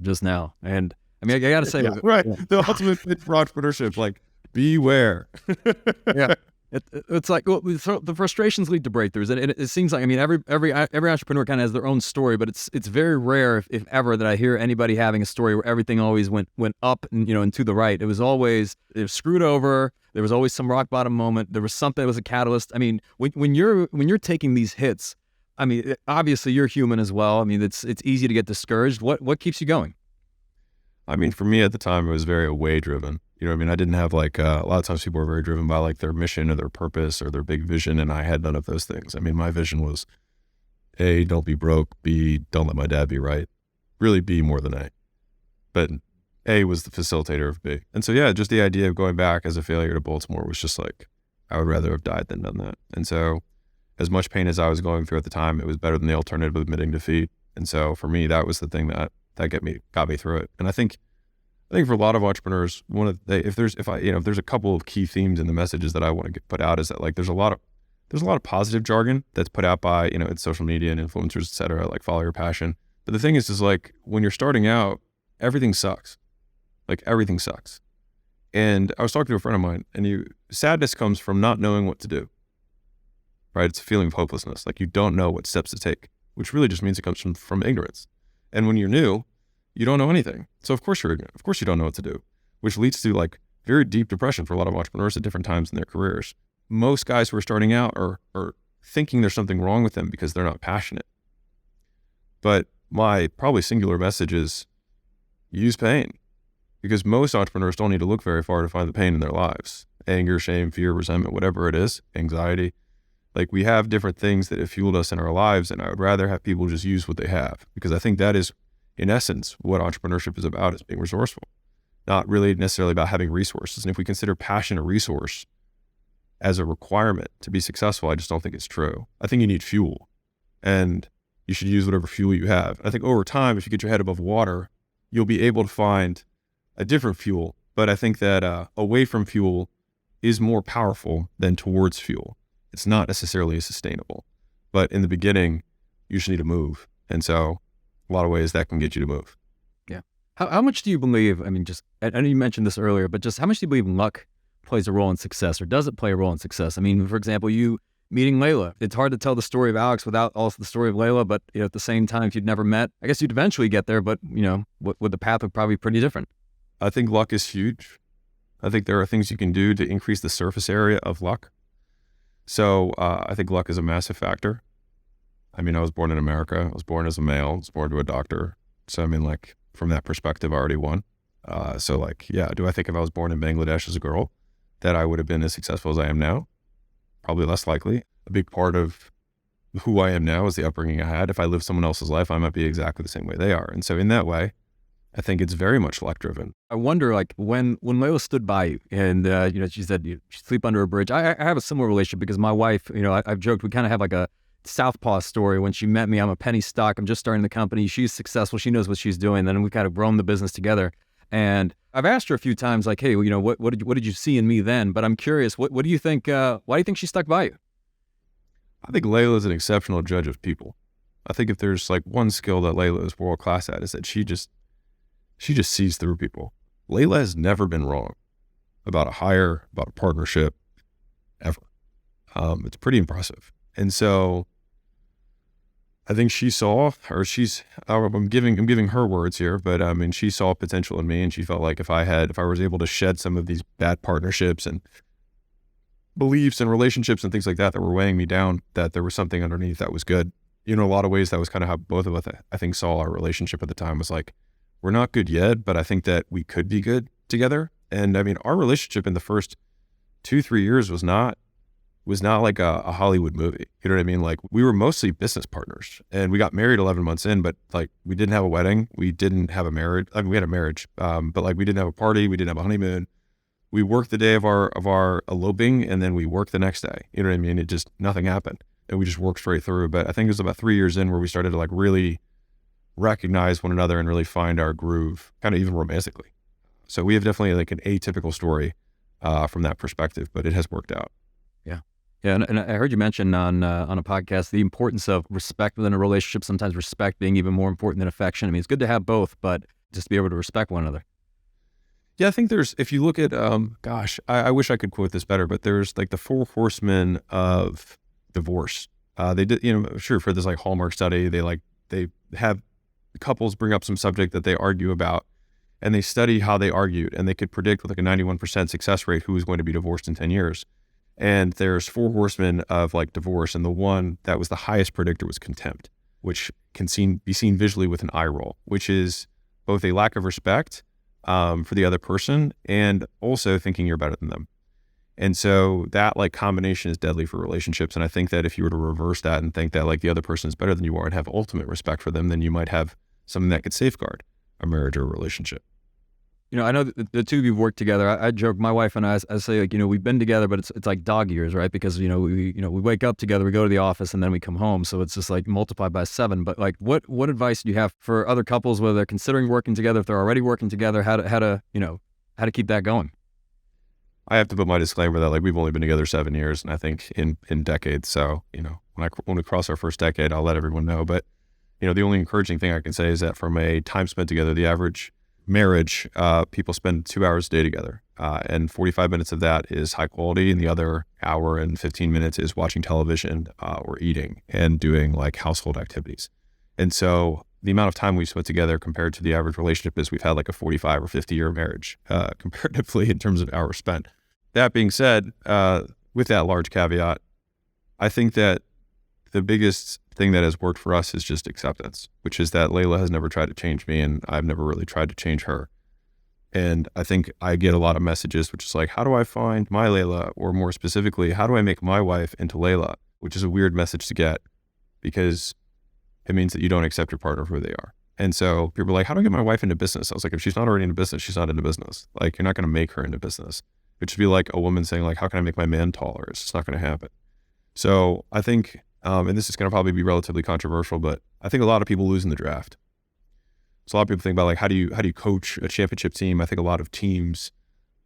just now. And I mean, I got to say, right. Yeah. The ultimate pitch for entrepreneurship, like beware. Yeah. It's like, well, the frustrations lead to breakthroughs, and it seems like, I mean, every entrepreneur kind of has their own story, but it's very rare, if ever, that I hear anybody having a story where everything always went up and and to the right. It was screwed over. There was always some rock bottom moment. There was something that was a catalyst. I mean, when you're taking these hits, I mean, obviously you're human as well. I mean, it's easy to get discouraged. What keeps you going? I mean, for me at the time, it was very away driven. I mean, I didn't have like, a lot of times people are very driven by like their mission or their purpose or their big vision. And I had none of those things. I mean, my vision was A, don't be broke. B, don't let my dad be right. Really B more than A. But A was the facilitator of B. And so, yeah, just the idea of going back as a failure to Baltimore was just like, I would rather have died than done that. And so as much pain as I was going through at the time, it was better than the alternative of admitting defeat. And so for me, that was the thing that got me through it. And I think for a lot of entrepreneurs, if there's a couple of key themes in the messages that I want to put out is that like there's a lot of positive jargon that's put out by in social media and influencers, et cetera, like follow your passion. But the thing is like when you're starting out, everything sucks. Like everything sucks. And I was talking to a friend of mine, and sadness comes from not knowing what to do. Right? It's a feeling of hopelessness. Like you don't know what steps to take, which really just means it comes from ignorance. And when you're new, you don't know anything. So of course you're ignorant. Of course you don't know what to do, which leads to like very deep depression for a lot of entrepreneurs at different times in their careers. Most guys who are starting out are thinking there's something wrong with them because they're not passionate. But my probably singular message is use pain, because most entrepreneurs don't need to look very far to find the pain in their lives. Anger, shame, fear, resentment, whatever it is, anxiety. Like we have different things that have fueled us in our lives, and I would rather have people just use what they have, because I think that is in essence what entrepreneurship is about, is being resourceful, not really necessarily about having resources. And if we consider passion a resource, as a requirement to be successful, I just don't think it's true. I think you need fuel, and you should use whatever fuel you have. I think over time, if you get your head above water, you'll be able to find a different fuel. But I think that away from fuel is more powerful than towards fuel. It's not necessarily sustainable. But in the beginning, you just need to move. And so a lot of ways that can get you to move. Yeah. How much do you believe, I mean, just, I know you mentioned this earlier, but just how much do you believe luck plays a role in success, or does it play a role in success? I mean, for example, you meeting Layla, it's hard to tell the story of Alex without also the story of Layla, but at the same time, if you'd never met, I guess you'd eventually get there, but with the path would probably be pretty different. I think luck is huge. I think there are things you can do to increase the surface area of luck. So I think luck is a massive factor. I mean, I was born in America. I was born as a male. I was born to a doctor. So, I mean, like, from that perspective, I already won. So, like, yeah, do I think if I was born in Bangladesh as a girl that I would have been as successful as I am now? Probably less likely. A big part of who I am now is the upbringing I had. If I lived someone else's life, I might be exactly the same way they are. And so in that way, I think it's very much luck driven. I wonder, like, when Layla stood by you and, she said you sleep under a bridge. I have a similar relationship because my wife, I've joked, we kind of have like a southpaw story. When she met me, I'm a penny stock. I'm just starting the company. She's successful. She knows what she's doing. Then we kind of grown the business together. And I've asked her a few times, like, hey, what did you see in me then? But I'm curious, what do you think, why do you think she stuck by you? I think Layla is an exceptional judge of people. I think if there's like one skill that Layla is world class at, is that she just sees through people. Layla has never been wrong about a hire, about a partnership, ever. It's pretty impressive. And so I think she saw, or I'm giving her words here, but I mean, she saw potential in me, and she felt like if I was able to shed some of these bad partnerships and beliefs and relationships and things like that were weighing me down, that there was something underneath that was good. A lot of ways that was kind of how both of us, I think, saw our relationship at the time. Was like, we're not good yet, but I think that we could be good together. And I mean, our relationship in the first 2-3 years was not like a Hollywood movie. You know what I mean? Like, we were mostly business partners, and we got married 11 months in, but like, we didn't have a wedding. We didn't have a marriage. I mean, we had a marriage, but like, we didn't have a party. We didn't have a honeymoon. We worked the day of our eloping, and then we worked the next day. You know what I mean? Nothing happened, and we just worked straight through. But I think it was about 3 years in where we started to like really recognize one another and really find our groove, kind of even romantically. So we have definitely like an atypical story from that perspective, but it has worked out. Yeah, and I heard you mention on a podcast the importance of respect within a relationship, sometimes respect being even more important than affection. I mean, it's good to have both, but just to be able to respect one another. Yeah, I think if you look at, I wish I could quote this better, but there's like the 4 horsemen of divorce. They did, sure, for this like Hallmark study, they have couples bring up some subject that they argue about, and they study how they argued, and they could predict with like a 91% success rate who was going to be divorced in 10 years. And there's 4 horsemen of like divorce, and the one that was the highest predictor was contempt, which can be seen visually with an eye roll, which is both a lack of respect for the other person and also thinking you're better than them. And so that like combination is deadly for relationships. And I think that if you were to reverse that and think that like the other person is better than you are and have ultimate respect for them, then you might have something that could safeguard a marriage or a relationship. I know that the two of you have worked together. I joke, my wife and I say, like, we've been together, but it's like dog years, right? Because, we wake up together, we go to the office, and then we come home. So it's just like multiplied by 7. But like, what advice do you have for other couples, whether they're considering working together, if they're already working together, how to keep that going? I have to put my disclaimer that like, we've only been together 7 years, and I think in decades. So, when we cross our first decade, I'll let everyone know. But, the only encouraging thing I can say is that from a time spent together, the average marriage, people spend 2 hours a day together, and 45 minutes of that is high quality, and the other hour and 15 minutes is watching television or eating and doing like household activities. And so the amount of time we spent together compared to the average relationship is we've had like a 45 or 50 year marriage comparatively in terms of hours spent. That being said, with that large caveat, I think that the biggest thing that has worked for us is just acceptance, which is that Layla has never tried to change me, and I've never really tried to change her. And I think I get a lot of messages, which is like, how do I find my Layla? Or more specifically, how do I make my wife into Layla? Which is a weird message to get, because it means that you don't accept your partner for who they are. And so people are like, how do I get my wife into business? I was like, if she's not already into business, she's not into business. Like, you're not going to make her into business. It should be like a woman saying like, how can I make my man taller? It's just not going to happen. So I think, and this is going to probably be relatively controversial, but I think a lot of people lose in the draft. So a lot of people think about like, how do you coach a championship team? I think a lot of teams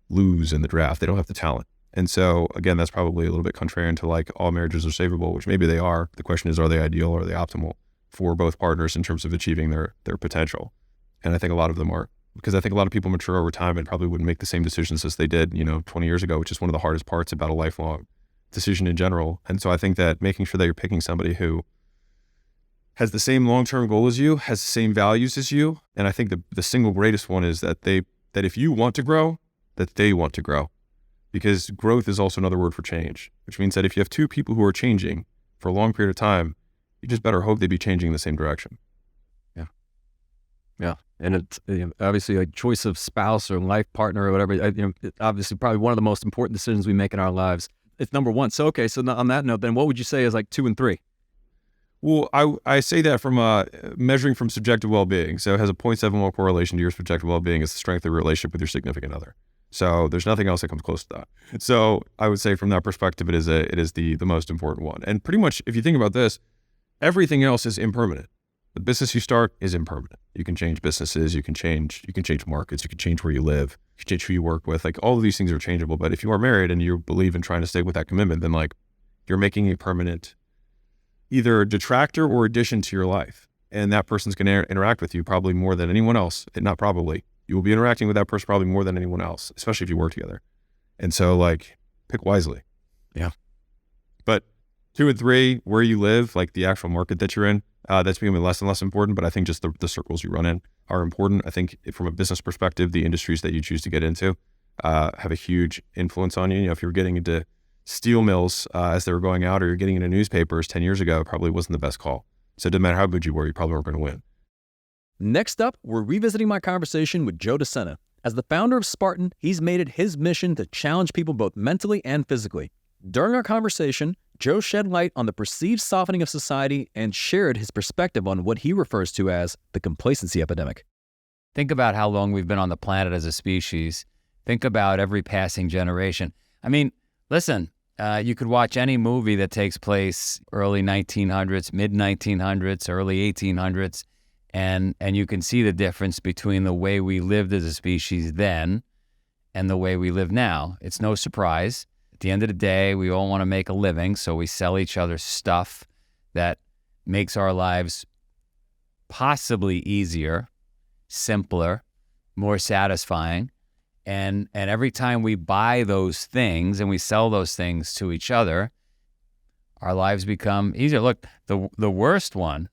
lose in the draft. They don't have the talent. And so again, that's probably a little bit contrarian to like all marriages are savable, which maybe they are. The question is, are they ideal or are they optimal for both partners in terms of achieving their potential? And I think a lot of them are, because I think a lot of people mature over time and probably wouldn't make the same decisions as they did, 20 years ago, which is one of the hardest parts about a lifelong decision in general. And so I think that making sure that you're picking somebody who has the same long-term goal as you, has the same values as you. And I think the single greatest one is that that if you want to grow, that they want to grow. Because growth is also another word for change, which means that if you have two people who are changing for a long period of time, you just better hope they be changing in the same direction. Yeah. And it's obviously a choice of spouse or life partner or whatever, obviously probably one of the most important decisions we make in our lives. It's number one. So, okay. So on that note, then what would you say is like 2 and 3? Well, I say that from measuring from subjective well-being. So it has a 0.71 correlation to your subjective well-being is the strength of your relationship with your significant other. So there's nothing else that comes close to that. So I would say from that perspective, it is the most important one. And pretty much if you think about this, everything else is impermanent. The business you start is impermanent. You can change businesses, you can change markets, you can change where you live, you can change who you work with. Like all of these things are changeable. But if you are married and you believe in trying to stay with that commitment, then like you're making a permanent either detractor or addition to your life. And that person's going to interact with you probably more than anyone else. Not probably. You will be interacting with that person probably more than anyone else, especially if you work together. And so like pick wisely. Yeah. But 2 and 3, where you live, like the actual market that you're in, that's becoming less and less important. But I think just the circles you run in are important. I think from a business perspective, the industries that you choose to get into have a huge influence on you. If you're getting into steel mills as they were going out, or you're getting into newspapers 10 years ago, it probably wasn't the best call. So it didn't matter how good you were, you probably weren't going to win. Next up, we're revisiting my conversation with Joe Sena. As the founder of Spartan, he's made it his mission to challenge people both mentally and physically. During our conversation, Joe shed light on the perceived softening of society and shared his perspective on what he refers to as the complacency epidemic. Think about how long we've been on the planet as a species. Think about every passing generation. I mean, listen, you could watch any movie that takes place early 1900s, mid 1900s, early 1800s, and you can see the difference between the way we lived as a species then and the way we live now. It's no surprise. At the end of the day, we all want to make a living, so we sell each other stuff that makes our lives possibly easier, simpler, more satisfying. And every time we buy those things and we sell those things to each other, our lives become easier. Look, the worst one,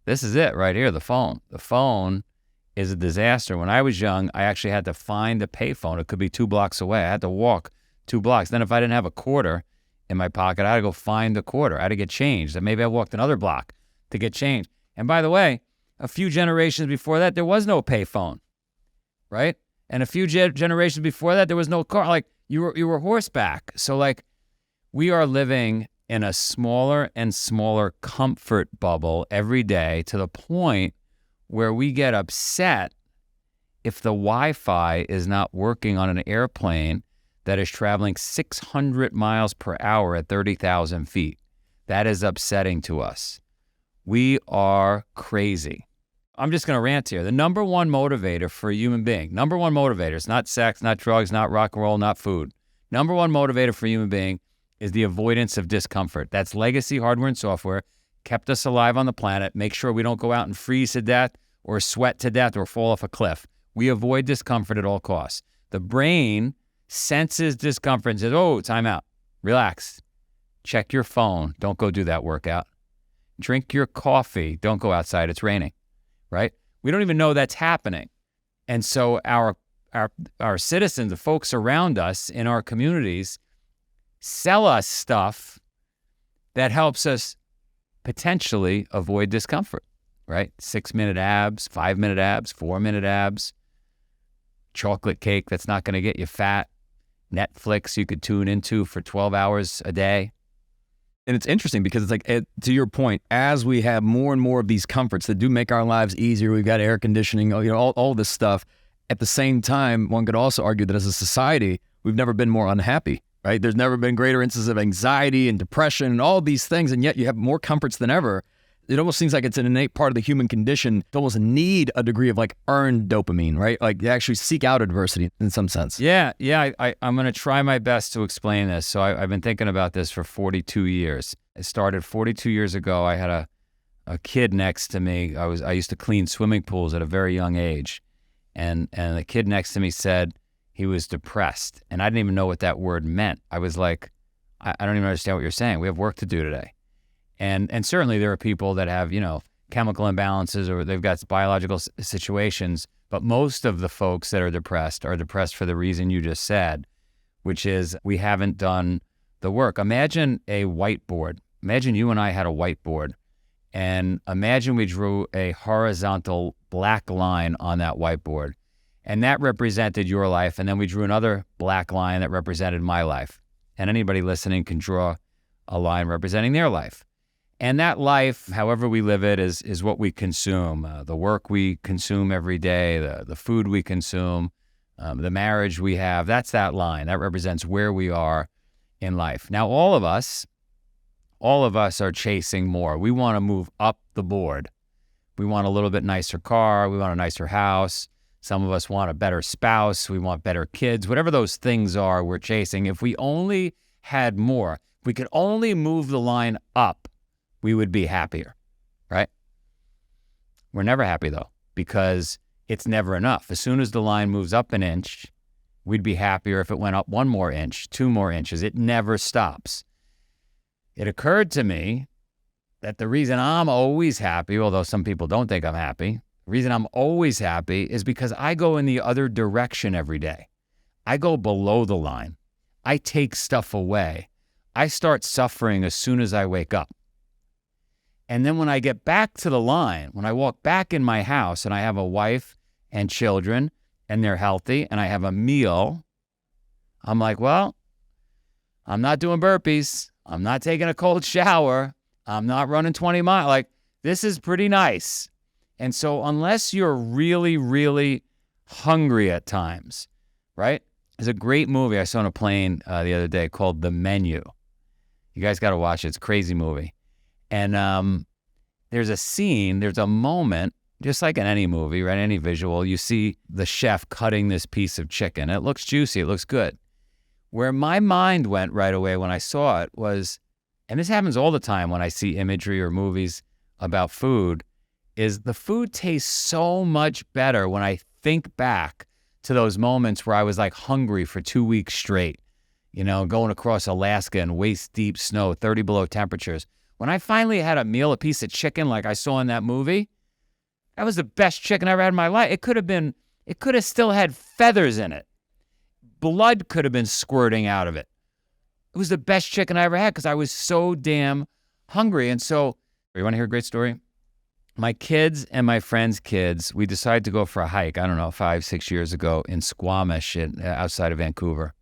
this is it right here, the phone. The phone is a disaster. When I was young, I actually had to find a payphone. It could be 2 blocks away. I had to walk 2 blocks. Then if I didn't have a quarter in my pocket, I had to go find the quarter. I had to get changed. And maybe I walked another block to get changed. And by the way, a few generations before that, there was no payphone, right? And a few generations before that, there was no car. Like you were horseback. So like we are living in a smaller and smaller comfort bubble every day, to the point where we get upset if the Wi-Fi is not working on an airplane that is traveling 600 miles per hour at 30,000 feet. That is upsetting to us. We are crazy. I'm just going to rant here. The number one motivator for a human being, number one motivator, it's not sex, not drugs, not rock and roll, not food. Number one motivator for a human being is the avoidance of discomfort. That's legacy hardware and software, kept us alive on the planet, make sure we don't go out and freeze to death or sweat to death or fall off a cliff. We avoid discomfort at all costs. The brain senses discomfort and says, oh, time out, relax, check your phone, don't go do that workout. Drink your coffee, don't go outside, it's raining, right? We don't even know that's happening. And so our citizens, the folks around us in our communities, sell us stuff that helps us potentially avoid discomfort, right? 6-minute abs, 5-minute abs, 4-minute abs, chocolate cake that's not going to get you fat, Netflix you could tune into for 12 hours a day. And it's interesting because it's like, to your point, as we have more and more of these comforts that do make our lives easier, we've got air conditioning, all this stuff, At the same time, one could also argue that as a society, we've never been more unhappy, right? There's never been greater instances of anxiety and depression and all these things, and yet you have more comforts than ever. It almost seems like it's an innate part of the human condition to almost need a degree of like earned dopamine, right? Like you actually seek out adversity in some sense. Yeah. I'm going to try my best to explain this. So I've been thinking about this for 42 years. It started 42 years ago. I had a kid next to me. I used to clean swimming pools at a very young age. And the kid next to me said he was depressed. And I didn't even know what that word meant. I was like, I don't even understand what you're saying. We have work to do today. And certainly there are people that have, chemical imbalances or they've got biological situations. But most of the folks that are depressed for the reason you just said, which is we haven't done the work. Imagine a whiteboard. Imagine you and I had a whiteboard. And imagine we drew a horizontal black line on that whiteboard. And that represented your life. And then we drew another black line that represented my life. And anybody listening can draw a line representing their life. And that life, however we live it, is what we consume. The work we consume every day, the food we consume, the marriage we have, that's that line. That represents where we are in life. Now, all of us are chasing more. We want to move up the board. We want a little bit nicer car. We want a nicer house. Some of us want a better spouse. We want better kids. Whatever those things are we're chasing, if we only had more, if we could only move the line up, we would be happier, right? We're never happy, though, because it's never enough. As soon as the line moves up an inch, we'd be happier if it went up 1 more inch, 2 more inches. It never stops. It occurred to me that the reason I'm always happy, although some people don't think I'm happy, the reason I'm always happy is because I go in the other direction every day. I go below the line. I take stuff away. I start suffering as soon as I wake up. And then when I get back to the line, when I walk back in my house and I have a wife and children and they're healthy and I have a meal, I'm like, well, I'm not doing burpees. I'm not taking a cold shower. I'm not running 20 miles. Like, this is pretty nice. And so unless you're really, really hungry at times, right? There's a great movie I saw on a plane the other day called The Menu. You guys got to watch it. It's a crazy movie. And there's a scene, there's a moment, just like in any movie, right? Any visual, you see the chef cutting this piece of chicken. It looks juicy. It looks good. Where my mind went right away when I saw it was, and this happens all the time when I see imagery or movies about food, is the food tastes so much better when I think back to those moments where I was like hungry for 2 weeks straight, going across Alaska in waist-deep snow, 30 below temperatures. When I finally had a meal, a piece of chicken like I saw in that movie, that was the best chicken I ever had in my life. It could have still had feathers in it. Blood could have been squirting out of it. It was the best chicken I ever had because I was so damn hungry. And so, you want to hear a great story? My kids and my friends' kids, we decided to go for a hike, 5-6 years ago in Squamish outside of Vancouver.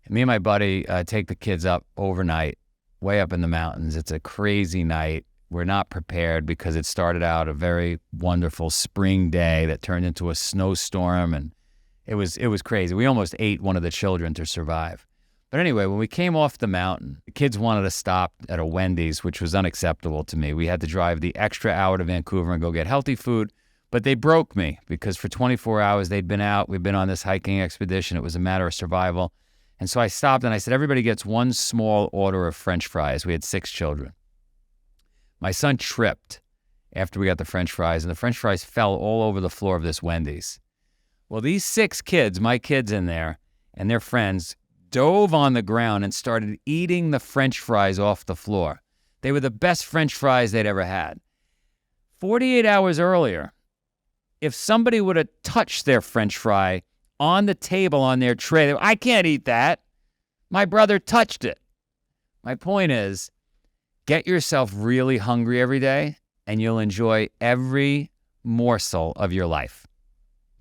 And me and my buddy take the kids up overnight, way up in the mountains. It's a crazy night. We're not prepared because it started out a very wonderful spring day that turned into a snowstorm, and it was crazy. We almost ate one of the children to survive. But anyway, when we came off the mountain, the kids wanted to stop at a Wendy's, which was unacceptable to me. We had to drive the extra hour to Vancouver and go get healthy food, but they broke me because for 24 hours they'd been out. We'd been on this hiking expedition. It was a matter of survival. And so I stopped and I said, everybody gets one small order of French fries. We had 6 children. My son tripped after we got the French fries, and the French fries fell all over the floor of this Wendy's. Well, these 6 kids, my kids in there, and their friends, dove on the ground and started eating the French fries off the floor. They were the best French fries they'd ever had. 48 hours earlier, if somebody would have touched their French fry on the table on their tray, I can't eat that. My brother touched it. My point is, get yourself really hungry every day and you'll enjoy every morsel of your life.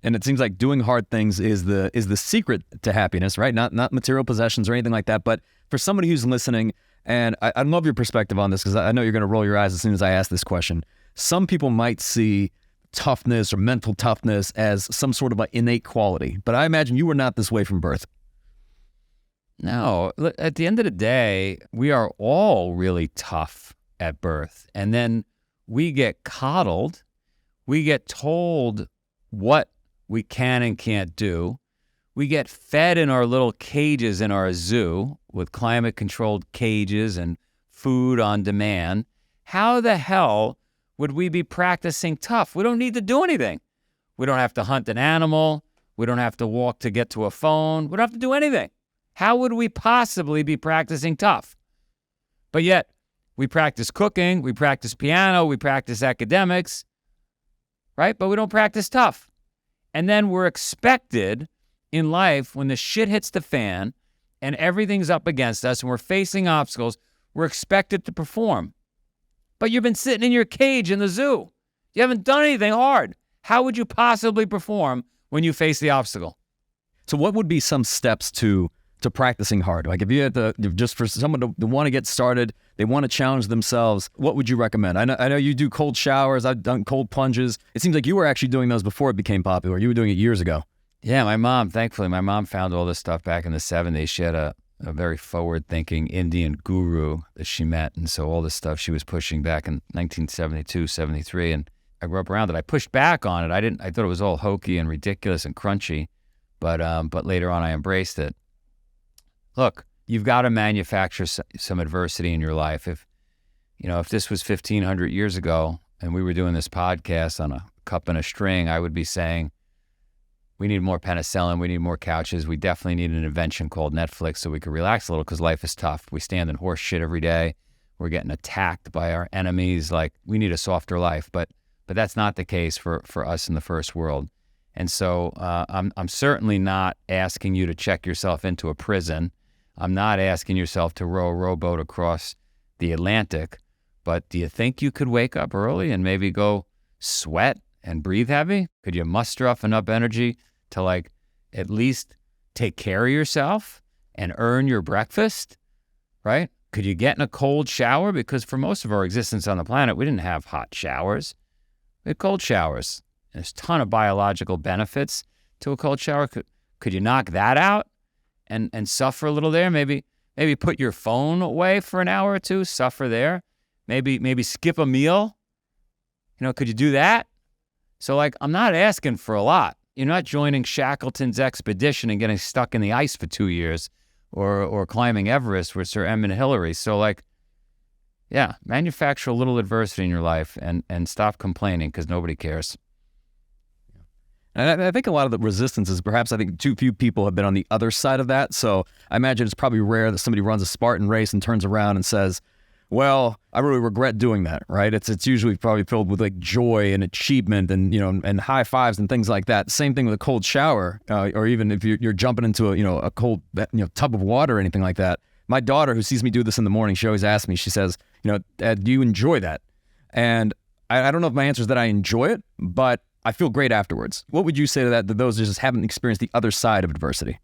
And it seems like doing hard things is the secret to happiness, right? Not material possessions or anything like that. But for somebody who's listening, and I love your perspective on this because I know you're going to roll your eyes as soon as I ask this question. Some people might see toughness or mental toughness as some sort of an innate quality. But I imagine you were not this way from birth. No, look, at the end of the day, we are all really tough at birth. And then we get coddled. We get told what we can and can't do. We get fed in our little cages in our zoo with climate-controlled cages and food on demand. How the hell would we be practicing tough? We don't need to do anything. We don't have to hunt an animal. We don't have to walk to get to a phone. We don't have to do anything. How would we possibly be practicing tough? But yet, we practice cooking, we practice piano, we practice academics, right? But we don't practice tough. And then we're expected in life, when the shit hits the fan and everything's up against us and we're facing obstacles, we're expected to perform. But you've been sitting in your cage in the zoo. You haven't done anything hard. How would you possibly perform when you face the obstacle? So what would be some steps to practicing hard? Like if you had to, just for someone to want to get started, they want to challenge themselves, what would you recommend? I know you do cold showers. I've done cold plunges. It seems like you were actually doing those before it became popular. You were doing it years ago. Yeah, thankfully, my mom found all this stuff back in the 70s. She had a very forward-thinking Indian guru that she met. And so all this stuff she was pushing back in 1972, 73, and I grew up around it. I pushed back on it. I thought it was all hokey and ridiculous and crunchy, but later on I embraced it. Look, you've got to manufacture some adversity in your life. If this was 1,500 years ago and we were doing this podcast on a cup and a string, I would be saying, we need more penicillin, we need more couches, we definitely need an invention called Netflix so we could relax a little because life is tough. We stand in horse shit every day. We're getting attacked by our enemies. Like, we need a softer life. But that's not the case for us in the first world. And so I'm certainly not asking you to check yourself into a prison. I'm not asking yourself to row a rowboat across the Atlantic. But do you think you could wake up early and maybe go sweat and breathe heavy? Could you muster up enough energy to at least take care of yourself and earn your breakfast, right? Could you get in a cold shower? Because for most of our existence on the planet, we didn't have hot showers. We had cold showers. There's a ton of biological benefits to a cold shower. Could you knock that out and suffer a little there? Maybe put your phone away for an hour or two, suffer there. Maybe skip a meal. Could you do that? So I'm not asking for a lot. You're not joining Shackleton's expedition and getting stuck in the ice for 2 years or climbing Everest with Sir Edmund Hillary. So manufacture a little adversity in your life and stop complaining because nobody cares. And I think a lot of the resistance is perhaps, I think too few people have been on the other side of that. So I imagine it's probably rare that somebody runs a Spartan race and turns around and says, well, I really regret doing that, right? It's usually probably filled with joy and achievement and, and high fives and things like that. Same thing with a cold shower, or even if you're jumping into a cold, tub of water or anything like that. My daughter, who sees me do this in the morning, she always asks me, she says, Dad, do you enjoy that? And I don't know if my answer is that I enjoy it, but I feel great afterwards. What would you say to that, those who just haven't experienced the other side of adversity?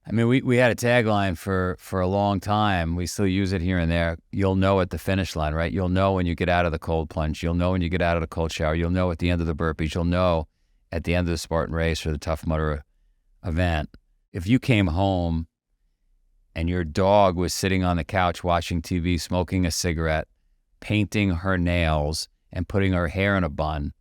I mean, we had a tagline for a long time. We still use it here and there. You'll know at the finish line, right? You'll know when you get out of the cold plunge. You'll know when you get out of the cold shower. You'll know at the end of the burpees. You'll know at the end of the Spartan race or the Tough Mudder event. If you came home and your dog was sitting on the couch watching TV, smoking a cigarette, painting her nails, and putting her hair in a bun,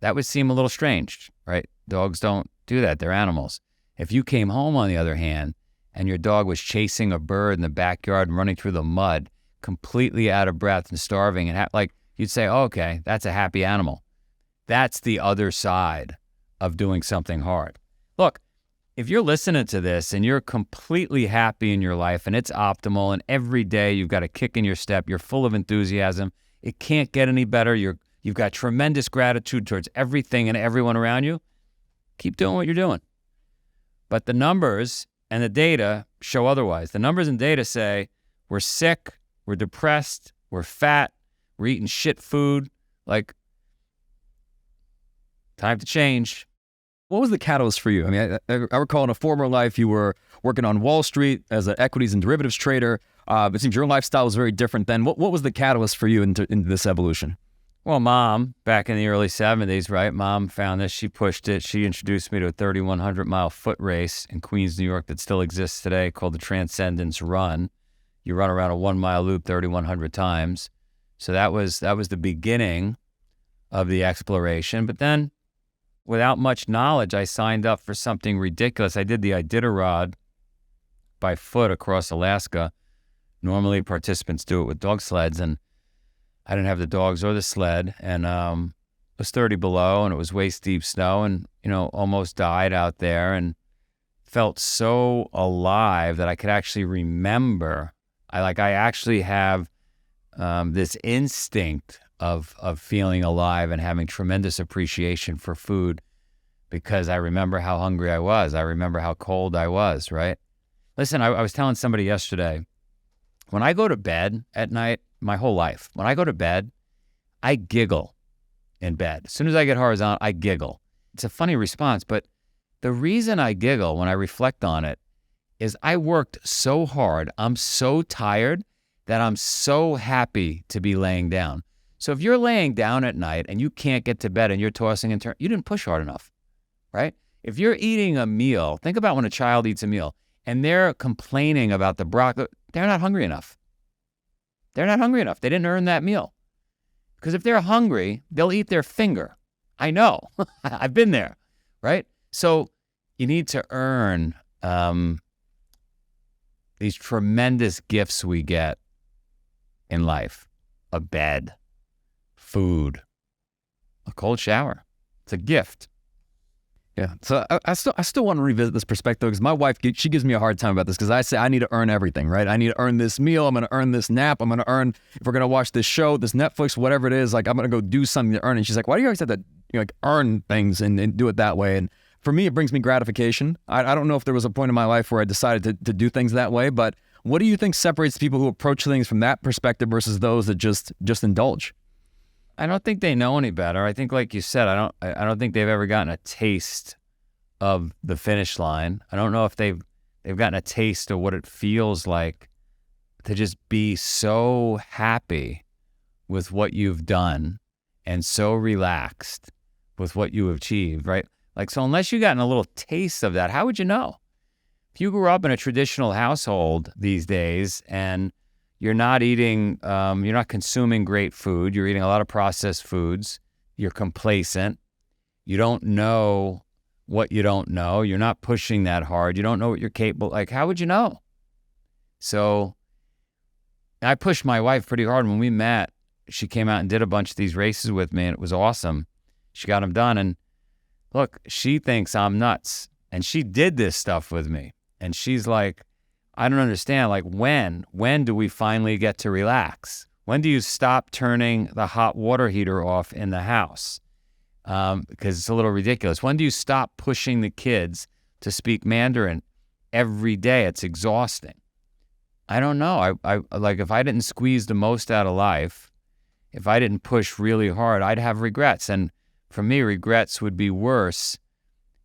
that would seem a little strange, right? Dogs don't do that. They're animals. If you came home, on the other hand, and your dog was chasing a bird in the backyard and running through the mud, completely out of breath and starving, and you'd say, oh, okay, that's a happy animal. That's the other side of doing something hard. Look, if you're listening to this and you're completely happy in your life and it's optimal and every day you've got a kick in your step, you're full of enthusiasm, it can't get any better, you've got tremendous gratitude towards everything and everyone around you, keep doing what you're doing. But the numbers and the data show otherwise. The numbers and data say we're sick, we're depressed, we're fat, we're eating shit food. Time to change. What was the catalyst for you? I mean, I recall in a former life you were working on Wall Street as an equities and derivatives trader. It seems your lifestyle was very different then. What was the catalyst for you into this evolution? Well, Mom, back in the early 70s, right? Mom found this. She pushed it. She introduced me to a 3,100-mile foot race in Queens, New York that still exists today called the Transcendence Run. You run around a 1-mile loop 3,100 times. So that was the beginning of the exploration. But then, without much knowledge, I signed up for something ridiculous. I did the Iditarod by foot across Alaska. Normally, participants do it with dog sleds, and I didn't have the dogs or the sled, and it was 30 below, and it was waist-deep snow, and, almost died out there, and felt so alive that I could actually remember. I actually have this instinct of feeling alive and having tremendous appreciation for food because I remember how hungry I was. I remember how cold I was, right? Listen, I was telling somebody yesterday, when I go to bed at night, my whole life, when I go to bed, I giggle in bed. As soon as I get horizontal, I giggle. It's a funny response, but the reason I giggle when I reflect on it is I worked so hard. I'm so tired that I'm so happy to be laying down. So if you're laying down at night and you can't get to bed and you're tossing and turning, you didn't push hard enough, right? If you're eating a meal, think about when a child eats a meal and they're complaining about the broccoli, they're not hungry enough. They're not hungry enough. They didn't earn that meal. Because if they're hungry, they'll eat their finger. I know. I've been there, right? So you need to earn these tremendous gifts we get in life. A bed, food, a cold shower. It's a gift. Yeah. So I still want to revisit this perspective because my wife, she gives me a hard time about this because I say I need to earn everything, right? I need to earn this meal. I'm going to earn this nap. I'm going to earn, if we're going to watch this show, this Netflix, whatever it is, like I'm going to go do something to earn it. And she's like, why do you always have to earn things and do it that way? And for me, it brings me gratification. I don't know if there was a point in my life where I decided to do things that way, but what do you think separates people who approach things from that perspective versus those that just indulge? I don't think they know any better. I think, like you said, I don't think they've ever gotten a taste of the finish line. I don't know if they've gotten a taste of what it feels like to just be so happy with what you've done and so relaxed with what you achieved, right? Like, so unless you've gotten a little taste of that, how would you know? If you grew up in a traditional household these days and you're not eating, you're not consuming great food. You're eating a lot of processed foods. You're complacent. You don't know what you don't know. You're not pushing that hard. You don't know what you're capable. Like, how would you know? So I pushed my wife pretty hard. When we met, she came out and did a bunch of these races with me, and it was awesome. She got them done. And look, she thinks I'm nuts. And she did this stuff with me. And she's like, I don't understand. Like, when do we finally get to relax? When do you stop turning the hot water heater off in the house? Because it's a little ridiculous. When do you stop pushing the kids to speak Mandarin every day? It's exhausting. I don't know. I like, if I didn't squeeze the most out of life, if I didn't push really hard, I'd have regrets. And for me, regrets would be worse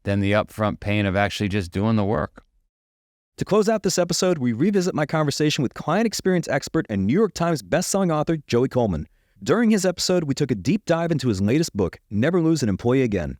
than the upfront pain of actually just doing the work. To close out this episode, we revisit my conversation with client experience expert and New York Times bestselling author Joey Coleman. During his episode, we took a deep dive into his latest book, Never Lose an Employee Again.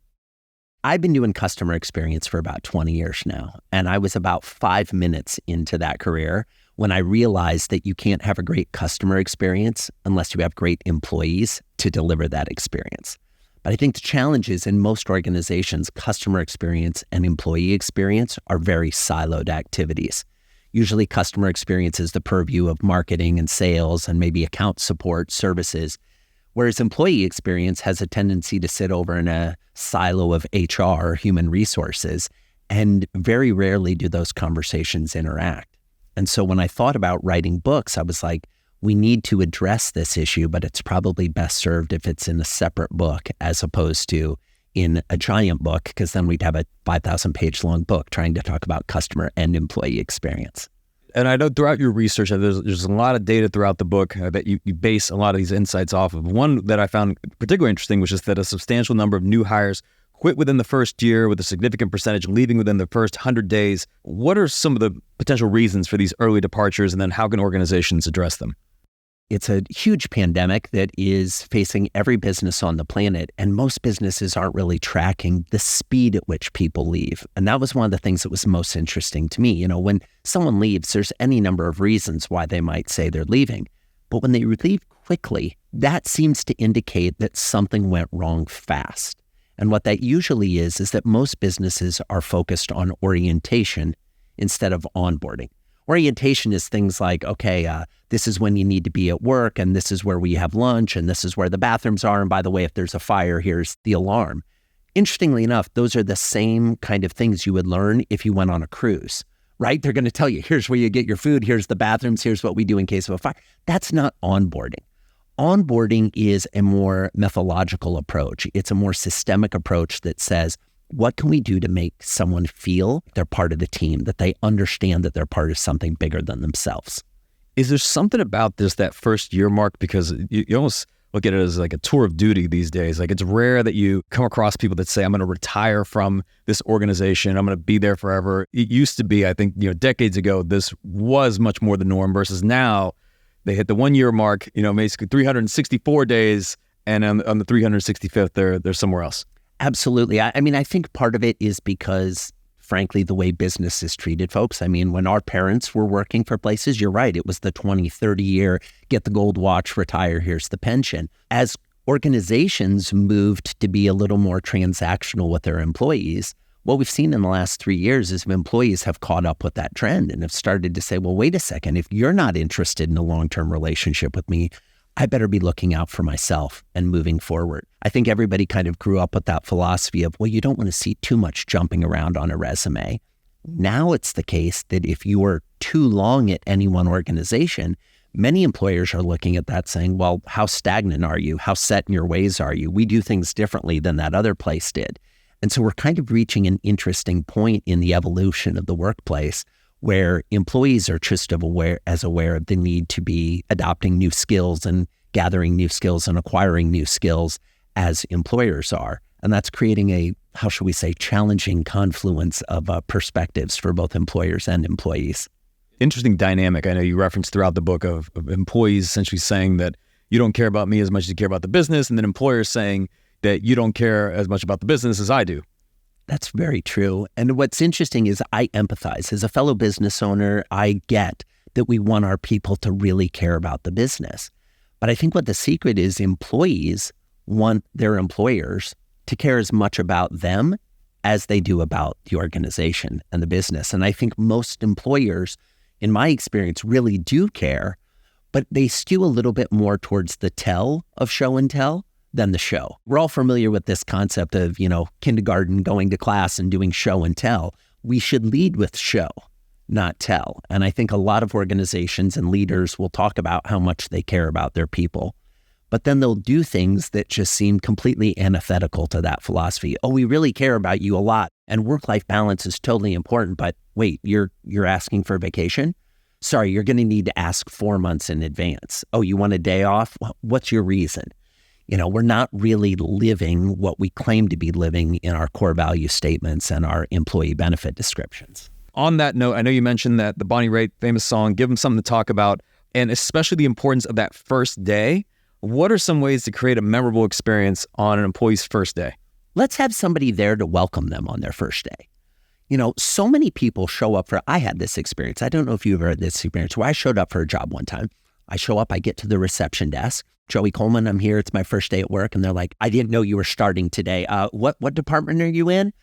I've been doing customer experience for about 20 years now, and I was about 5 minutes into that career when I realized that you can't have a great customer experience unless you have great employees to deliver that experience. But I think the challenge is in most organizations, customer experience and employee experience are very siloed activities. Usually customer experience is the purview of marketing and sales and maybe account support services, whereas employee experience has a tendency to sit over in a silo of HR or human resources, and very rarely do those conversations interact. And so when I thought about writing books, I was like, we need to address this issue, but it's probably best served if it's in a separate book as opposed to in a giant book, because then we'd have a 5,000-page long book trying to talk about customer and employee experience. And I know throughout your research, there's a lot of data throughout the book that you base a lot of these insights off of. One that I found particularly interesting was just that a substantial number of new hires quit within the first year, with a significant percentage leaving within the first 100 days. What are some of the potential reasons for these early departures, and then how can organizations address them? It's a huge pandemic that is facing every business on the planet, and most businesses aren't really tracking the speed at which people leave. And that was one of the things that was most interesting to me. When someone leaves, there's any number of reasons why they might say they're leaving. But when they leave quickly, that seems to indicate that something went wrong fast. And what that usually is that most businesses are focused on orientation instead of onboarding. Orientation is things like, okay, this is when you need to be at work, and this is where we have lunch, and this is where the bathrooms are, and by the way, if there's a fire, here's the alarm. Interestingly enough, those are the same kind of things you would learn if you went on a cruise, right? They're going to tell you, here's where you get your food, here's the bathrooms, here's what we do in case of a fire. That's not onboarding. Onboarding is a more methodological approach. It's a more systemic approach that says, what can we do to make someone feel they're part of the team, that they understand that they're part of something bigger than themselves? Is there something about this, that first year mark? Because you almost look at it as like a tour of duty these days. Like, it's rare that you come across people that say, I'm going to retire from this organization, I'm going to be there forever. It used to be, I think, decades ago, this was much more the norm, versus now they hit the 1 year mark, basically 364 days, and on the 365th, they're somewhere else. Absolutely. I think part of it is because, frankly, the way business is treated folks. When our parents were working for places, you're right, it was the 20, 30 year, get the gold watch, retire, here's the pension. As organizations moved to be a little more transactional with their employees, what we've seen in the last 3 years is employees have caught up with that trend and have started to say, well, wait a second, if you're not interested in a long-term relationship with me, I better be looking out for myself and moving forward. I think everybody kind of grew up with that philosophy of, well, you don't want to see too much jumping around on a resume. Now it's the case that if you are too long at any one organization, many employers are looking at that saying, well, how stagnant are you? How set in your ways are you? We do things differently than that other place did. And so we're kind of reaching an interesting point in the evolution of the workplace where employees are just aware of the need to be adopting new skills and gathering new skills and acquiring new skills as employers are. And that's creating a, how should we say, challenging confluence of perspectives for both employers and employees. Interesting dynamic. I know you referenced throughout the book of employees essentially saying that you don't care about me as much as you care about the business, and then employers saying that you don't care as much about the business as I do. That's very true. And what's interesting is I empathize. As a fellow business owner, I get that we want our people to really care about the business. But I think what the secret is, employees want their employers to care as much about them as they do about the organization and the business. And I think most employers, in my experience, really do care, but they skew a little bit more towards the tell of show and tell than the show. We're all familiar with this concept of, kindergarten, going to class and doing show and tell. We should lead with show, not tell. And I think a lot of organizations and leaders will talk about how much they care about their people, but then they'll do things that just seem completely antithetical to that philosophy. Oh, we really care about you a lot, and work-life balance is totally important, but wait, you're asking for a vacation? Sorry, you're going to need to ask 4 months in advance. Oh, you want a day off? What's your reason? We're not really living what we claim to be living in our core value statements and our employee benefit descriptions. On that note, I know you mentioned that the Bonnie Raitt famous song, Give Them Something to Talk About, and especially the importance of that first day. What are some ways to create a memorable experience on an employee's first day? Let's have somebody there to welcome them on their first day. So many people show up I had this experience. I don't know if you've ever had this experience where I showed up for a job one time. I show up, I get to the reception desk. Joey Coleman, I'm here. It's my first day at work. And they're like, I didn't know you were starting today. What department are you in?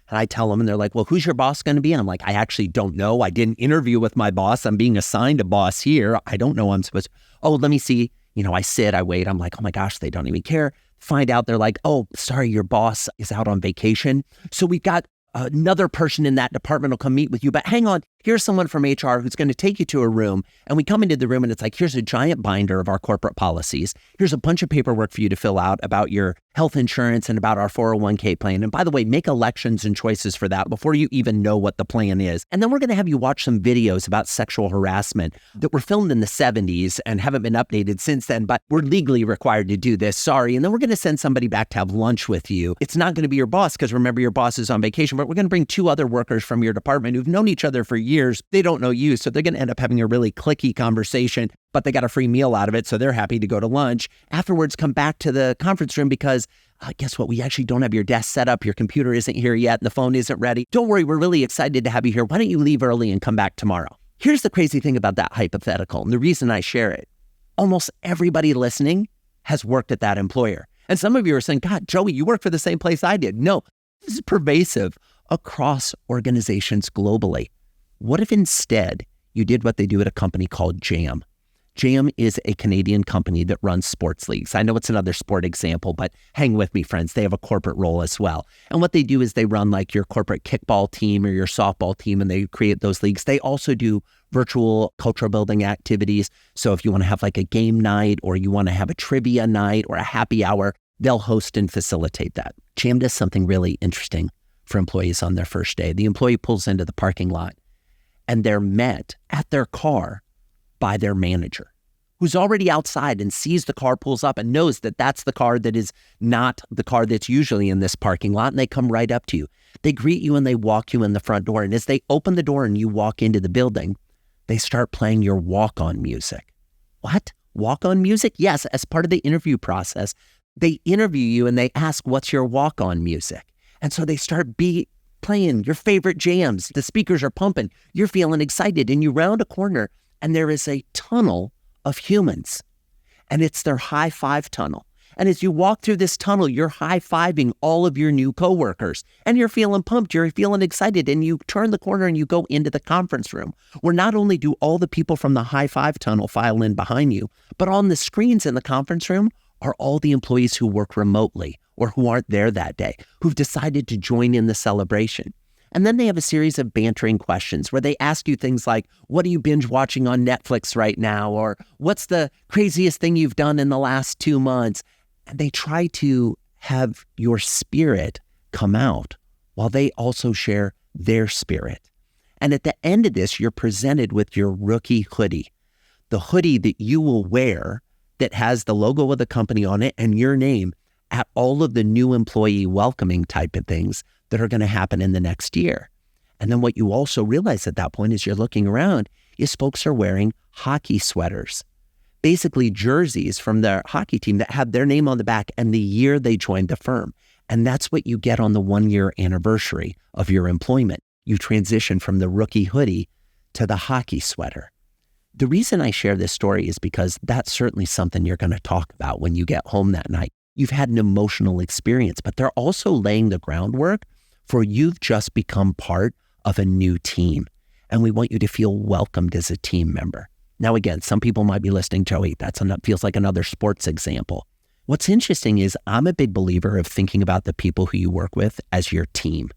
And I tell them, and they're like, well, who's your boss going to be? And I'm like, I actually don't know. I didn't interview with my boss. I'm being assigned a boss here. I don't know I'm supposed to. Oh, let me see. I sit, I wait. I'm like, oh my gosh, they don't even care. Find out they're like, oh, sorry, your boss is out on vacation. So we've got another person in that department will come meet with you. But hang on, here's someone from HR who's going to take you to a room. And we come into the room and it's like, here's a giant binder of our corporate policies. Here's a bunch of paperwork for you to fill out about your health insurance and about our 401k plan. And by the way, make elections and choices for that before you even know what the plan is. And then we're going to have you watch some videos about sexual harassment that were filmed in the 70s and haven't been updated since then, but we're legally required to do this. Sorry. And then we're going to send somebody back to have lunch with you. It's not going to be your boss because remember, your boss is on vacation, but we're going to bring 2 other workers from your department who've known each other for years years, they don't know you. So they're going to end up having a really cliquey conversation, but they got a free meal out of it. So they're happy to go to lunch. Afterwards, come back to the conference room because guess what? We actually don't have your desk set up. Your computer isn't here yet. And the phone isn't ready. Don't worry. We're really excited to have you here. Why don't you leave early and come back tomorrow? Here's the crazy thing about that hypothetical. And the reason I share it, almost everybody listening has worked at that employer. And some of you are saying, God, Joey, you work for the same place I did. No, this is pervasive across organizations globally. What if instead you did what they do at a company called JAM? JAM is a Canadian company that runs sports leagues. I know it's another sport example, but hang with me, friends. They have a corporate role as well. And what they do is they run like your corporate kickball team or your softball team, and they create those leagues. They also do virtual culture building activities. So if you want to have like a game night or you want to have a trivia night or a happy hour, they'll host and facilitate that. JAM does something really interesting for employees on their first day. The employee pulls into the parking lot and they're met at their car by their manager, who's already outside and sees the car, pulls up and knows that that's the car that is not the car that's usually in this parking lot. And they come right up to you. They greet you and they walk you in the front door. And as they open the door and you walk into the building, they start playing your walk-on music. What? Walk-on music? Yes, as part of the interview process, they interview you and they ask, what's your walk-on music? And so they start playing your favorite jams. The speakers are pumping. You're feeling excited and you round a corner and there is a tunnel of humans and it's their high five tunnel. And as you walk through this tunnel, you're high-fiving all of your new coworkers and you're feeling pumped, you're feeling excited, and you turn the corner and you go into the conference room where not only do all the people from the high five tunnel file in behind you, but on the screens in the conference room are all the employees who work remotely or who aren't there that day, who've decided to join in the celebration. And then they have a series of bantering questions where they ask you things like, what are you binge watching on Netflix right now? Or what's the craziest thing you've done in the last 2 months? And they try to have your spirit come out while they also share their spirit. And at the end of this, you're presented with your rookie hoodie, the hoodie that you will wear that has the logo of the company on it and your name at all of the new employee welcoming type of things that are going to happen in the next year. And then what you also realize at that point as you're looking around is folks are wearing hockey sweaters, basically jerseys from their hockey team that have their name on the back and the year they joined the firm. And that's what you get on the 1-year anniversary of your employment. You transition from the rookie hoodie to the hockey sweater. The reason I share this story is because that's certainly something you're going to talk about when you get home that night. You've had an emotional experience, but they're also laying the groundwork for you've just become part of a new team. And we want you to feel welcomed as a team member. Now, again, some people might be listening, Joey, feels like another sports example. What's interesting is I'm a big believer of thinking about the people who you work with as your team,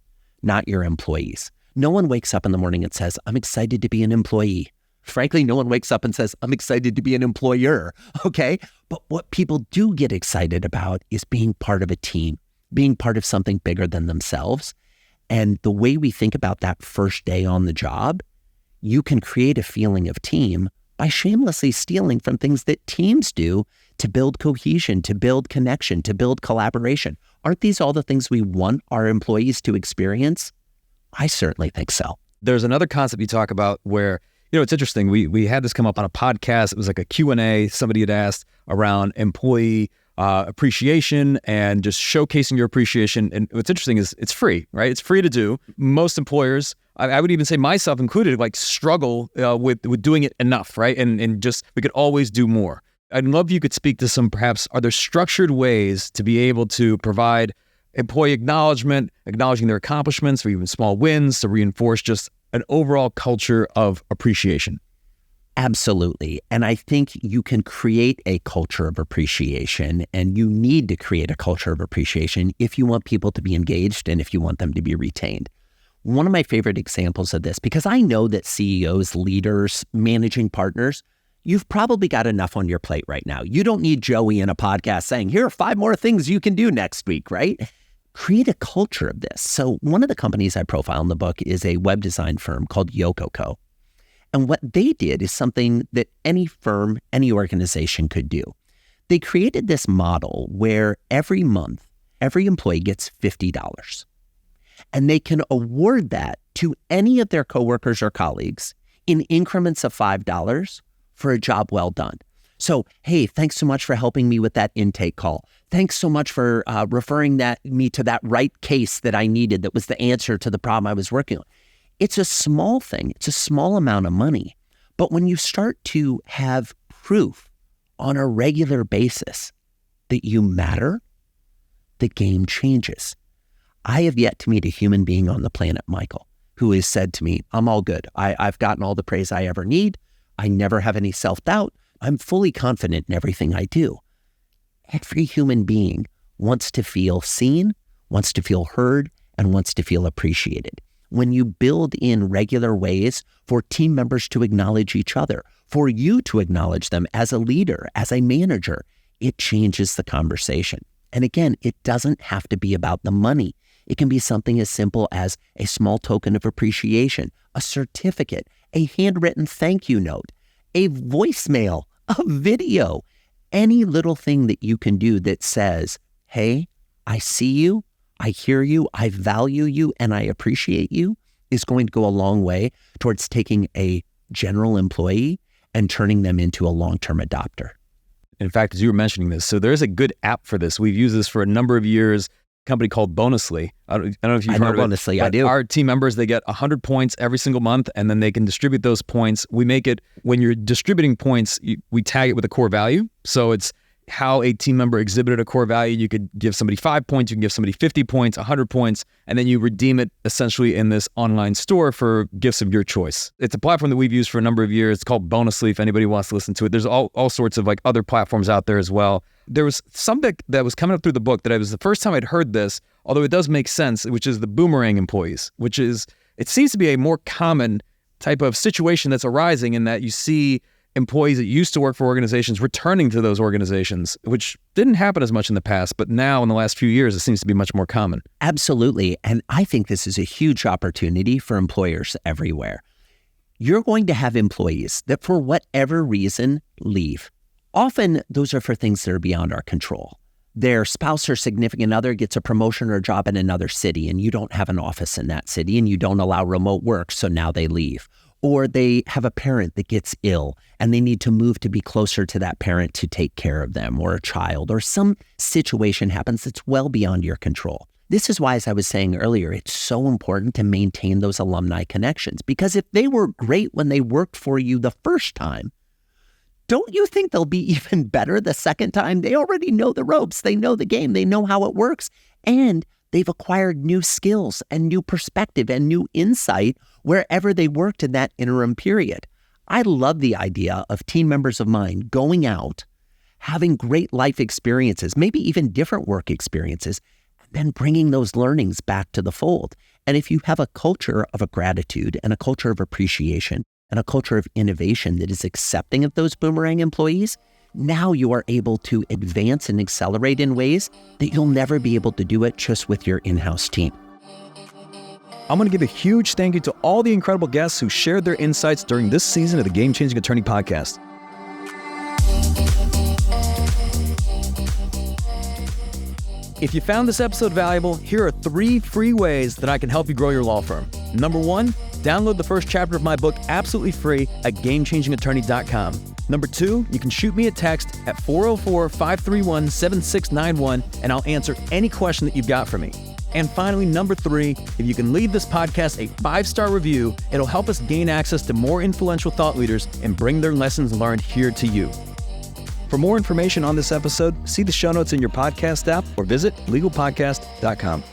not your employees. No one wakes up in the morning and says, I'm excited to be an employee. Frankly, no one wakes up and says, I'm excited to be an employer, okay? But what people do get excited about is being part of a team, being part of something bigger than themselves. And the way we think about that first day on the job, you can create a feeling of team by shamelessly stealing from things that teams do to build cohesion, to build connection, to build collaboration. Aren't these all the things we want our employees to experience? I certainly think so. There's another concept you talk about where, it's interesting. We had this come up on a podcast. It was like a Q&A. Somebody had asked around employee appreciation and just showcasing your appreciation. And what's interesting is it's free, right? It's free to do. Most employers, I would even say myself included, like struggle with doing it enough, right? And just, we could always do more. I'd love if you could speak to some, perhaps, are there structured ways to be able to provide employee acknowledgement, acknowledging their accomplishments or even small wins to reinforce just an overall culture of appreciation? Absolutely. And I think you can create a culture of appreciation, and you need to create a culture of appreciation if you want people to be engaged and if you want them to be retained. One of my favorite examples of this, because I know that CEOs, leaders, managing partners, you've probably got enough on your plate right now. You don't need Joey in a podcast saying, here are 5 more things you can do next week, right? Create a culture of this. So one of the companies I profile in the book is a web design firm called Yococo. And what they did is something that any firm, any organization could do. They created this model where every month, every employee gets $50. And they can award that to any of their coworkers or colleagues in increments of $5 for a job well done. So, hey, thanks so much for helping me with that intake call. Thanks so much for referring me to that right case that I needed that was the answer to the problem I was working on. It's a small thing. It's a small amount of money. But when you start to have proof on a regular basis that you matter, the game changes. I have yet to meet a human being on the planet, Michael, who has said to me, I'm all good. I've gotten all the praise I ever need. I never have any self-doubt. I'm fully confident in everything I do. Every human being wants to feel seen, wants to feel heard, and wants to feel appreciated. When you build in regular ways for team members to acknowledge each other, for you to acknowledge them as a leader, as a manager, it changes the conversation. And again, it doesn't have to be about the money. It can be something as simple as a small token of appreciation, a certificate, a handwritten thank you note, a voicemail, a video, any little thing that you can do that says, hey, I see you, I hear you, I value you, and I appreciate you, is going to go a long way towards taking a general employee and turning them into a long-term adopter. In fact, as you were mentioning this, so there's a good app for this. We've used this for a number of years. A company called Bonusly. I don't know if you've heard of it. Bonusly, I do. Our team members, they get 100 points every single month, and then they can distribute those points. We make it, when you're distributing points, we tag it with a core value. So it's how a team member exhibited a core value. You could give somebody 5 points, you can give somebody 50 points, 100 points, and then you redeem it essentially in this online store for gifts of your choice. It's a platform that we've used for a number of years. It's called Bonusly, if anybody wants to listen to it. There's all sorts of like other platforms out there as well. There was something that was coming up through the book that was the first time I'd heard this, although it does make sense, which is the boomerang employees, which is, it seems to be a more common type of situation that's arising in that you see employees that used to work for organizations returning to those organizations, which didn't happen as much in the past, but now in the last few years, it seems to be much more common. Absolutely. And I think this is a huge opportunity for employers everywhere. You're going to have employees that for whatever reason leave. Often those are for things that are beyond our control. Their spouse or significant other gets a promotion or a job in another city and you don't have an office in that city and you don't allow remote work, so now they leave. Or they have a parent that gets ill and they need to move to be closer to that parent to take care of them, or a child, or some situation happens that's well beyond your control. This is why, as I was saying earlier, it's so important to maintain those alumni connections, because if they were great when they worked for you the first time, don't you think they'll be even better the second time? They already know the ropes, they know the game, they know how it works, and they've acquired new skills and new perspective and new insight wherever they worked in that interim period. I love the idea of team members of mine going out, having great life experiences, maybe even different work experiences, and then bringing those learnings back to the fold. And if you have a culture of a gratitude and a culture of appreciation and a culture of innovation that is accepting of those boomerang employees, now you are able to advance and accelerate in ways that you'll never be able to do it just with your in-house team. I'm going to give a huge thank you to all the incredible guests who shared their insights during this season of the Game Changing Attorney Podcast. If you found this episode valuable, here are 3 free ways that I can help you grow your law firm. Number 1, download the first chapter of my book absolutely free at GameChangingAttorney.com. Number 2, you can shoot me a text at 404-531-7691 and I'll answer any question that you've got for me. And finally, number 3, if you can leave this podcast a 5-star review, it'll help us gain access to more influential thought leaders and bring their lessons learned here to you. For more information on this episode, see the show notes in your podcast app or visit legalpodcast.com.